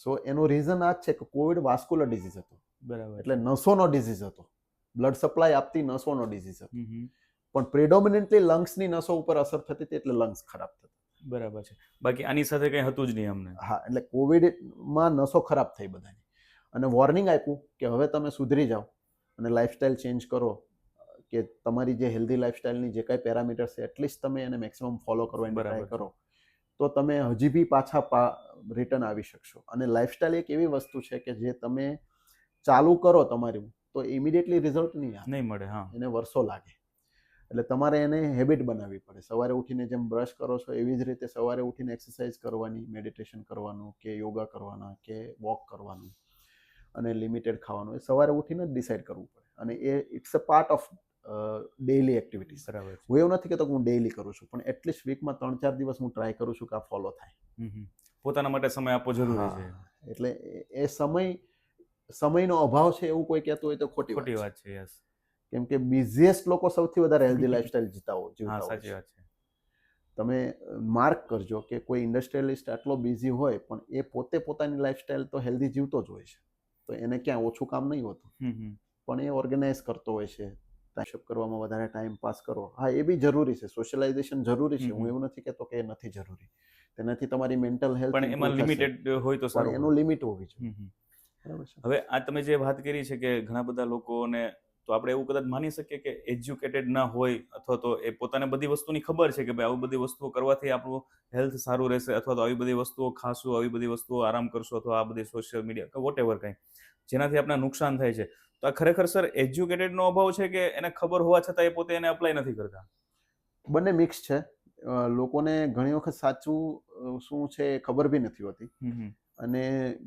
સો એનું રીઝન આ જ છે કે કોવિડ વાસ્ક્યુલર ડિઝીઝ હતો.
બરાબર.
એટલે નસોનો ડિઝીઝ હતો. બ્લડ સપ્લાય આપતી નસોનો ડિઝીઝ હતો.
હમ.
પણ પ્રિડોમિનન્ટલી લંગ્સની નસો ઉપર અસર થતી હતી એટલે લંગ્સ ખરાબ થતા.
બરાબર છે. બાકી આની સાથે કંઈ હતું જ નહીં અમને.
હા, એટલે કોવિડમાં નસો ખરાબ થઈ બધાની અને વોર્નિંગ આપ્યું કે હવે તમે સુધરી જાઓ અને લાઈફસ્ટાઈલ ચેન્જ કરો, કે તમારી જે હેલ્ધી લાઈફસ્ટાઈલની જે કાંઈ પેરામીટર્સ છે એટલીસ્ટ તમે એને મેક્સિમમ ફોલો કરવાની ટ્રાય કરો, તો તમે હજી બી પાછા રિટર્ન આવી શકશો. અને લાઈફસ્ટાઈલ એક એવી વસ્તુ છે કે જે તમે ચાલુ કરો તમારી તો ઇમિડિયેટલી રિઝલ્ટ નહીં
મળે. હા,
એને વર્ષો લાગે. એટલે તમારે એને હેબિટ બનાવવી પડે. સવારે ઉઠીને જેમ બ્રશ કરો છો એવી જ રીતે સવારે ઉઠીને એક્સરસાઇઝ કરવાની, મેડિટેશન કરવાનું કે યોગા કરવાના કે વોક કરવાનું અને લિમિટેડ ખાવાનું, એ સવારે ઉઠીને જ ડિસાઈડ કરવું પડે. અને એ it's a part of daily activities.
બરાબર.
હું એવું નથી કહેતો કે હું ડેઇલી કરું છું, પણ એટલીસ્ટ વીકમાં 3-4 દિવસ હું ટ્રાય કરું છું કે આ ફોલો થાય.
પોતાના માટે સમય આપવો જરૂરી છે.
એટલે એ સમયનો અભાવ છે એવું કોઈ કહેતું હોય તો ખોટી વાત
છે. યસ.
કેમ કે બિઝીએસ્ટ લોકો સૌથી વધારે હેલ્ધી લાઈફસ્ટાઈલ જીવતા હોય.
સાચી વાત છે.
તમે માર્ક કરજો કે કોઈ ઇન્ડસ્ટ્રીયલિસ્ટ આટલો બિઝી હોય પણ એ પોતે પોતાની લાઈફસ્ટાઈલ તો હેલ્ધી જીવતો જ હોય છે. તો એને ક્યાં ઓછું કામ નહીં હોતું, પણ એ ઓર્ગેનાઇઝ કરતો હોય છે. ટાઈમ કરવામાં વધારે ટાઈમ પાસ કરો. હા, એ બી જરૂરી છે. સોશિયલાઇઝેશન જરૂરી છે. હું એવું નથી કહેતો કે એ નથી જરૂરી. તેનાથી તમારી મેન્ટલ હેલ્થ
પણ એમાં લિમિટેડ હોય તો સારું.
એનું લિમિટ હોવી જોઈએ.
બરાબર છે. હવે આ તમે જે વાત કરી છે કે ઘણા બધા લોકોને, તો આપણે એવું કદાચ માની શકીએ કે એજ્યુકેટેડ ના હોય અથવા તો એ પોતાને બધી વસ્તુની ખબર છે કે ભાઈ આવી બધી વસ્તુઓ કરવાથી આપણું હેલ્થ સારું રહેશે, અથવા તો આવી બધી વસ્તુઓ ખાશું, આવી બધી વસ્તુઓ આરામ કરશું, અથવા આ બધી સોશિયલ મીડિયા કે વોટ એવર કંઈ જેનાથી આપણે નુકસાન થાય છે. તો આ ખરેખર સર એજ્યુકેટેડનો અભાવ છે કે એને ખબર હોવા છતાં એ પોતે એને અપ્લાય નથી કરતા?
બંને મિક્સ છે. લોકોને ઘણી વખત સાચું શું છે એ ખબર બી નથી હોતી. અને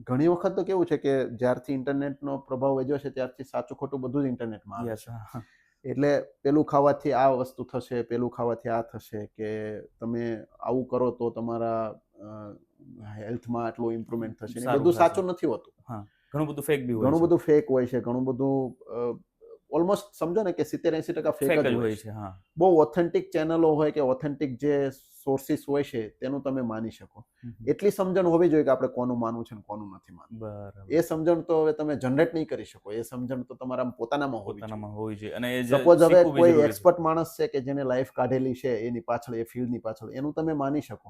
ઘણી વખત તો કેવું છે કે જ્યારથી ઇન્ટરનેટનો પ્રભાવ વધ્યો છે ત્યારથી સાચું ખોટું બધું જ ઇન્ટરનેટમાં આવે
યસ.
છે. એટલે પેલું ખાવાથી આ વસ્તુ થશે, પેલું ખાવાથી આ થશે, કે તમે આવું કરો તો તમારા હેલ્થમાં આટલું ઇમ્પ્રુવમેન્ટ થશે. એ
સારું
બધું
થશે.
સાચું નથી હોતું.
હા, ઘણું બધું ફેક બી હોય
ઘણું
છે.
બધું ફેક હોય છે, ઘણું બધું ઓલમોસ્ટ સમજો ને કે 70-80% ફેક
ફેક
જ
જ
હોય
હોય
છે.
છે. હા.
બહુ ઓથેન્ટિક ચેનલો હોય કે ઓથેન્ટિક જે સોર્સિસ હોય છે તેનું તમે માની શકો. એટલી સમજણ હોવી જોઈએ કે આપણે કોનું માનવું છે ને કોનું નથી માનવું.
બરાબર.
એ સમજણ તો હવે તમે જનરેટ નહીં કરી શકો. એ સમજણ તો તમારા પોતાનામાં હોવી જોઈએ.
પોતાનામાં હોવી જોઈએ અને એ
સપોઝ હવે
શીખવું બી
કોઈ
જરૂરી છે.
એક્સપર્ટ માણસ છે કે જેને લાઈફ કાઢેલી છે એની પાછળ, એ ફિલ્ડની પાછળ, એનું તમે માની શકો.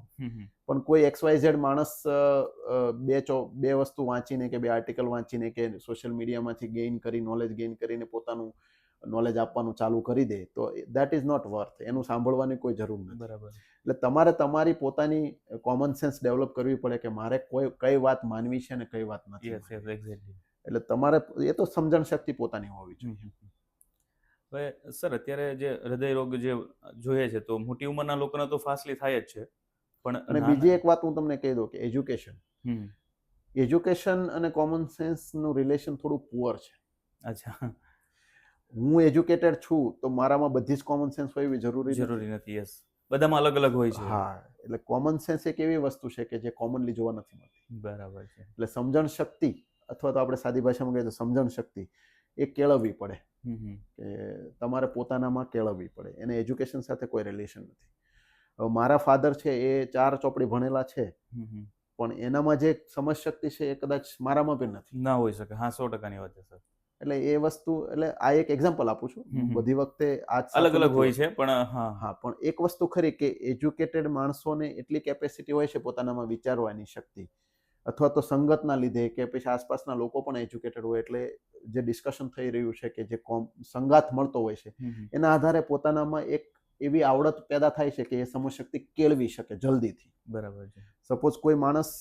પણ કોઈ XYZ માણસ બે વસ્તુ વાંચીને કે બે આર્ટિકલ વાંચીને કે સોશિયલ મીડિયામાંથી નોલેજ ગેઇન કરીને પોતાનું નોલેજ આપવાનું ચાલુ કરી દે તો દેટ ઇઝ નોટ વર્થ. એનું સાંભળવાની કોઈ જરૂર નથી.
બરાબર.
એટલે તમારે તમારી પોતાની કોમન સેન્સ ડેવલપ કરવી પડે કે મારે કઈ વાત માનવી છે ને કઈ વાત નથી.
Yes, yes, exactly.
એટલે તમારે એ તો સમજણ શક્તિ પોતાની હોવી જોઈએ.
હવે સર અત્યારે જે હૃદય રોગ જે જોઈએ છે તો મોટી ઉંમરના લોકોને તો ફાસ્ટલી થાય જ છે, પણ
અને બીજી એક વાત હું તમને કહી દઉં કે એજ્યુકેશન અને કોમન સેન્સનું રિલેશન થોડું પુઅર છે.
અચ્છા.
હું એજ્યુકેટેડ છું તો મારામાં બધી જ કોમન સેન્સ હોય એવી જરૂરી
નથી. યસ, બધામાં અલગ અલગ હોય છે.
હા, એટલે કોમન સેન્સ એક એવી વસ્તુ છે કે જે કોમનલી જોવા નથી મળતી.
બરાબર છે.
એટલે સમજણ શક્તિ, અથવા તો આપણે સાદી ભાષામાં કહીએ તો સમજણ શક્તિ, એ કેળવવી પડે. કે તમારે પોતાનામાં કેળવવી પડે. એને એજ્યુકેશન સાથે કોઈ રિલેશન નથી. હવે મારા ફાધર છે એ 4 ચોપડી ભણેલા છે, પણ એનામાં જે સમજ શક્તિ છે એ કદાચ મારામાં પણ નથી.
ના હોઈ શકે. હા, 100%ની વાત છે સર.
એટલે એ વસ્તુ, એટલે આ એક એક્ઝામ્પલ આપું છું. બધી વખતે
અલગ અલગ હોય છે, પણ
હા, પણ એક વસ્તુ ખરી કે એજ્યુકેટેડ માણસોને એટલી કેપેસિટી હોય છે પોતાનામાં વિચારવાની શક્તિ, અથવા તો સંગતના લીધે કે પછી આસપાસના લોકો પણ એજ્યુકેટેડ હોય એટલે જે ડિસ્કશન થઈ રહ્યું છે કે જે સંગાત મળતો હોય છે એના આધારે પોતાનામાં એક એવી આવડત પેદા થાય છે કે એ સમજશક્તિ કેળવી શકે જલ્દીથી.
બરાબર છે.
સપોઝ કોઈ માણસ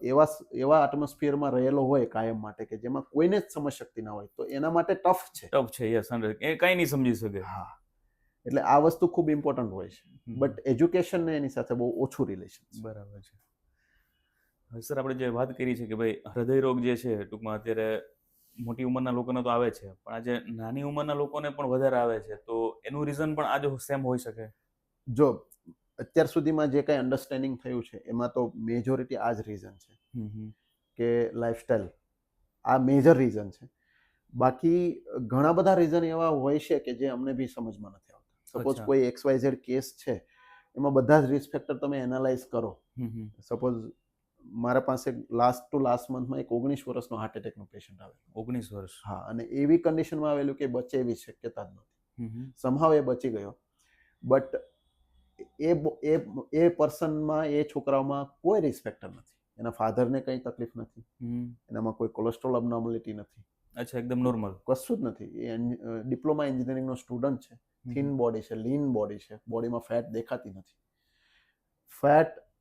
એવા એટમોસ્ફિયરમાં રહેલો હોય કાયમ માટે કે જેમાં કોઈને જ સમજશક્તિ ના હોય તો એના માટે ટફ છે.
ટફ છે. યસ, એ કઈ નહીં સમજી શકે.
હા, એટલે આ વસ્તુ ખૂબ ઇમ્પોર્ટન્ટ હોય છે. બટ એજ્યુકેશન ને એની સાથે બહુ ઓછું રિલેશન છે.
બરાબર છે. સર, આપણે જે વાત કરી છે કે ભાઈ હૃદય રોગ જે છે ટૂંકમાં અત્યારે મોટી ઉંમરના લોકોને તો આવે છે, પણ આજે નાની ઉંમરના લોકોને પણ વધારે આવે છે, તો એનું રીઝન પણ આજે સેમ હોઈ શકે?
જો અત્યાર સુધીમાં જે કંઈ અન્ડરસ્ટેન્ડિંગ થયું છે એમાં તો મેજોરિટી આ જ રીઝન છે કે લાઈફસ્ટાઈલ આ મેજર રીઝન છે. બાકી ઘણા બધા રીઝન એવા હોય છે કે જે અમને બી સમજમાં નથી આવતા. સપોઝ કોઈ XYZ કેસ છે, એમાં બધા જ રિસ્ક ફેક્ટર તમે એનાલાઇઝ કરો. સપોઝ મારા પાસે લાસ્ટ મંથમાં એક 19 વર્ષનો હાર્ટ એટેકનો પેશન્ટ આવે.
19 વર્ષ?
હા, અને એવી કન્ડિશનમાં આવેલું કે બચે એવી શક્યતા જ નહોતી. સમહાવ એ બચી ગયો. બટ એ પર્સનમાં, એ છોકરાઓમાં કોઈ રિસ્ક ફેક્ટર નથી. એના ફાધરને કંઈ તકલીફ નથી, એનામાં કોઈ કોલેસ્ટ્રોલ અબનોર્મલિટી નથી.
અચ્છા, એકદમ નોર્મલ? કશું
જ નથી. એ ડિપ્લોમા એન્જિનિયરિંગનો સ્ટુડન્ટ છે. થિન બોડી છે, લીન બોડી છે, બોડીમાં ફેટ દેખાતી નથી.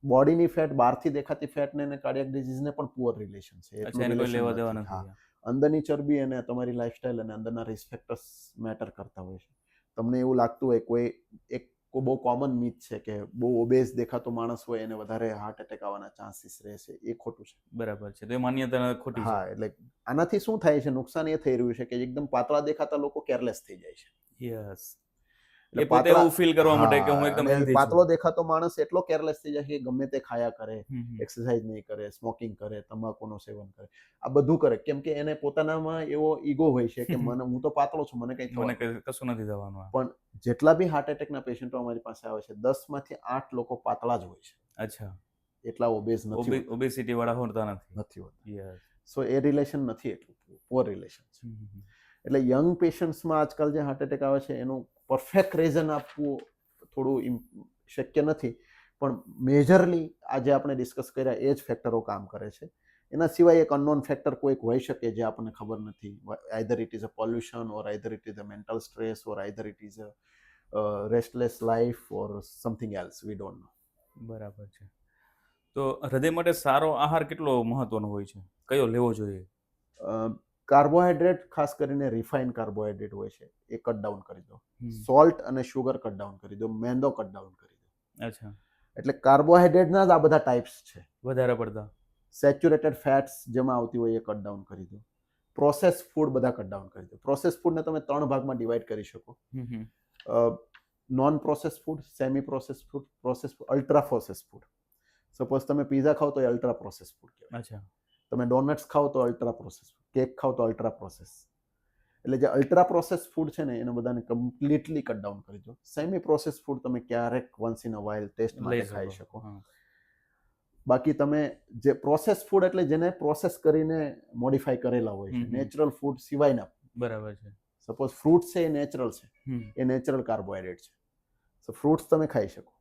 બોડીની ફેટ, બહારથી દેખાતી ફેટને અને કાર્ડિયાક ડિઝીઝને પણ પુઅર રિલેશન છે.
અચ્છા, એને કોઈ લેવા દેવા નથી.
હા, અંદરની ચરબી અને તમારી લાઈફસ્ટાઈલ અને અંદરના રિસ્ક ફેક્ટર્સ મેટર કરતા હોય છે. તમને એવું લાગતું હોય કોઈ બહુ કોમન મિથ છે કે બહુ ઓબેઝ દેખાતો માણસ હોય એને વધારે હાર્ટ એટેક આવવાના ચાન્સીસ રહે છે. એ ખોટું છે.
બરાબર છે. તો એ માન્યતા ખોટી છે.
હા, એટલે આનાથી શું થાય છે, નુકસાન એ થઈ રહ્યું છે કે એકદમ પાતળા દેખાતા લોકો કેરલેસ થઈ જાય છે.
યસ. એ પોતે એવું ફીલ કરવા માટે કે હું એકદમ હેલ્ધી છું.
પાતળો દેખાતો માણસ એટલો કેરલેસ થઈ જાય કે ગમે તે ખાયા કરે, એક્સરસાઇઝ નહીં કરે, સ્મોકિંગ કરે, તમાકુનું સેવન કરે, આ બધું કરે. કેમ કે એને પોતાનામાં એવો ઈગો હોય છે કે હું તો પાતળો છું, મને
કશું નથી થવાનું.
પણ જેટલા બી હાર્ટ એટેકના પેશન્ટો અમારી પાસે આવે છે, 10માંથી 8 લોકો પાતળા જ હોય છે.
અચ્છા.
એટલા ઓબેઝ નથી,
ઓબેસિટી વાળા હોતા
નથી. સો એ રિલેશન નથી, એટલું પુઅર રિલેશન છે. એટલે યંગ પેશન્ટ્સમાં આજકાલ જે હાર્ટ એટેક આવે છે એનું પરફેક્ટ રીઝન આપવું થોડું શક્ય નથી, પણ મેજરલી આજે આપણે ડિસ્કસ કર્યા એ જ ફેક્ટરો કામ કરે છે. એના સિવાય એક અનનોન ફેક્ટર કોઈક હોઈ શકે જે આપણને ખબર નથી. Either it is a pollution, or either it is a mental stress, or either it is a restless life, or something else, we don't know.
બરાબર છે. તો હૃદય માટે સારો આહાર કેટલો મહત્વનો હોય છે? કયો લેવો જોઈએ?
કાર્બોહાઈડ્રેટ, ખાસ કરીને રિફાઇન કાર્બોહાઈડ્રેટ હોય છે, એ કટ ડાઉન કરી દો. સોલ્ટ અને શુગર કટ ડાઉન કરી દો. મેંદો કટ ડાઉન કરી દો.
અચ્છા,
એટલે કાર્બોહાઈડ્રેટના જ આ બધા ટાઈપ્સ છે.
વધારે પડતા.
સેચ્યુરેટેડ ફેટ્સ જેમાં આવતી હોય એ કટ ડાઉન કરી દો. પ્રોસેસ ફૂડ બધા કટ ડાઉન કરી દો. પ્રોસેસ ફૂડને તમે 3 ભાગમાં ડિવાઈડ કરી શકો. Non process food, semi process food, process food, ultra process food. Suppose તમે પીઝા ખાઓ તો એ અલ્ટ્રા પ્રોસેસ ફૂડ કહેવાય.
અચ્છા,
તમે ડોનટ્સ ખાઓ તો અલ્ટ્રા પ્રોસેસ, કેક ખાઓ તો અલ્ટ્રા પ્રોસેસ. એટલે જે અલ્ટ્રા પ્રોસેસ ફૂડ છે ને એને બધાને કમ્પ્લીટલી કટ ડાઉન કરી દો. સેમી પ્રોસેસ ફૂડ તમે ક્યારેક once in a while taste
લઈ
માટે ખાઈ
શકો.
શકો.
હા.
બાકી તમે જે પ્રોસેસ ફૂડ એટલે જેને પ્રોસેસ કરીને મોડિફાઈ કરેલા હોય છે,
હમ.
નેચરલ ફૂડ સિવાયના.
બરાબર છે.
સપોઝ ફ્રૂટ છે એ નેચરલ છે,
હમ.
એ નેચરલ કાર્બોહાઈડ્રેટ છે. સો ફ્રૂટ્સ તમે ખાઈ શકો,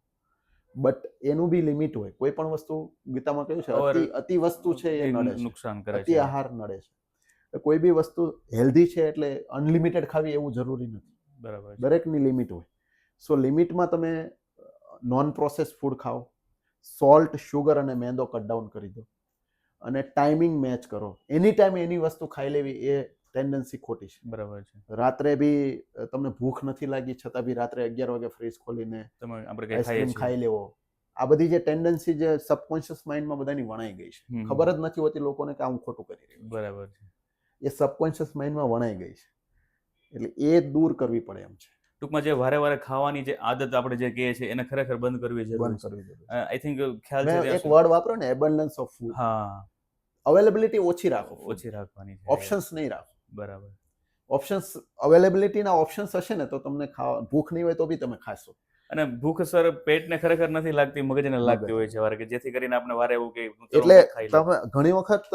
બટ એનું બી લિમિટ હોય. કોઈ પણ વસ્તુ ગીતામાં કહ્યું છે અતિ વસ્તુ છે એ નડે છે,
નુકસાન કરે
અતિ
છે.
આહાર નડે છે. એટલે કોઈ બી વસ્તુ હેલ્ધી છે એટલે અનલિમિટેડ ખાવી એવું જરૂરી નથી.
બરાબર છે.
દરેકની લિમિટ હોય. સો લિમિટમાં તમે નોન પ્રોસેસ ફૂડ ખાઓ, સોલ્ટ, શુગર અને મેંદો કટ ડાઉન કરી દો, અને ટાઈમિંગ મેચ કરો. એની ટાઈમ એની વસ્તુ ખાઈ લેવી એ ટેન્ડન્સી ખોટી છે.
બરાબર છે.
રાત્રે બી તમને ભૂખ નથી લાગી છતાં બી રાત્રે 11 વાગે ફ્રીજ ખોલીને
તમે આપણે કઈ ખાઈએ
આઈસ્ક્રીમ
છીએ.
ખાઈ લેવો. આ બધી જે ટેન્ડન્સી જે સબકોન્શિયસ માઇન્ડમાં બધાની વણાઈ ગઈ છે.
હમ.
ખબર જ નથી હોતી લોકોને કે આ હું ખોટું કરી રહ્યો છું.
બરાબર છે.
એ સબકોન્શિયસ માઇન્ડમાં વણાઈ ગઈ છે. એટલે એ દૂર કરવી પડે એમ છે.
ટૂંકમાં જે વારે વારે ખાવાની જે આદત આપણે જે કહીએ છીએ એને ખરેખર બંધ કરવી જરૂરી
બંધ
છે.
કરવી જરૂરી
આઈ થિંક ખ્યાલ
છે.
છે
મેં
ત્યાં
એક
સુધી.
વર્ડ વાપરો ને, એબન્ડન્સ ઓફ ફૂડ.
હા,
અવેલેબિલિટી ઓછી રાખો.
ઓછી રાખવાની છે.
ઓપ્શન્સ નહીં રાખો.
બરાબર.
ઓપ્શન્સ, અવેલેબિલિટીના ઓપ્શન્સ હશે ને તો તમને ખાવા ભૂખ નહીં હોય તો બી તમે ખાશો.
અને ભૂખ સર પેટને ખરેખર નથી લાગતી, મગજને લાગતી
મગજ.
હોય છે વારે, કે જેથી કરીને આપણે વારે એવું કે
એટલે તમે ઘણી વખત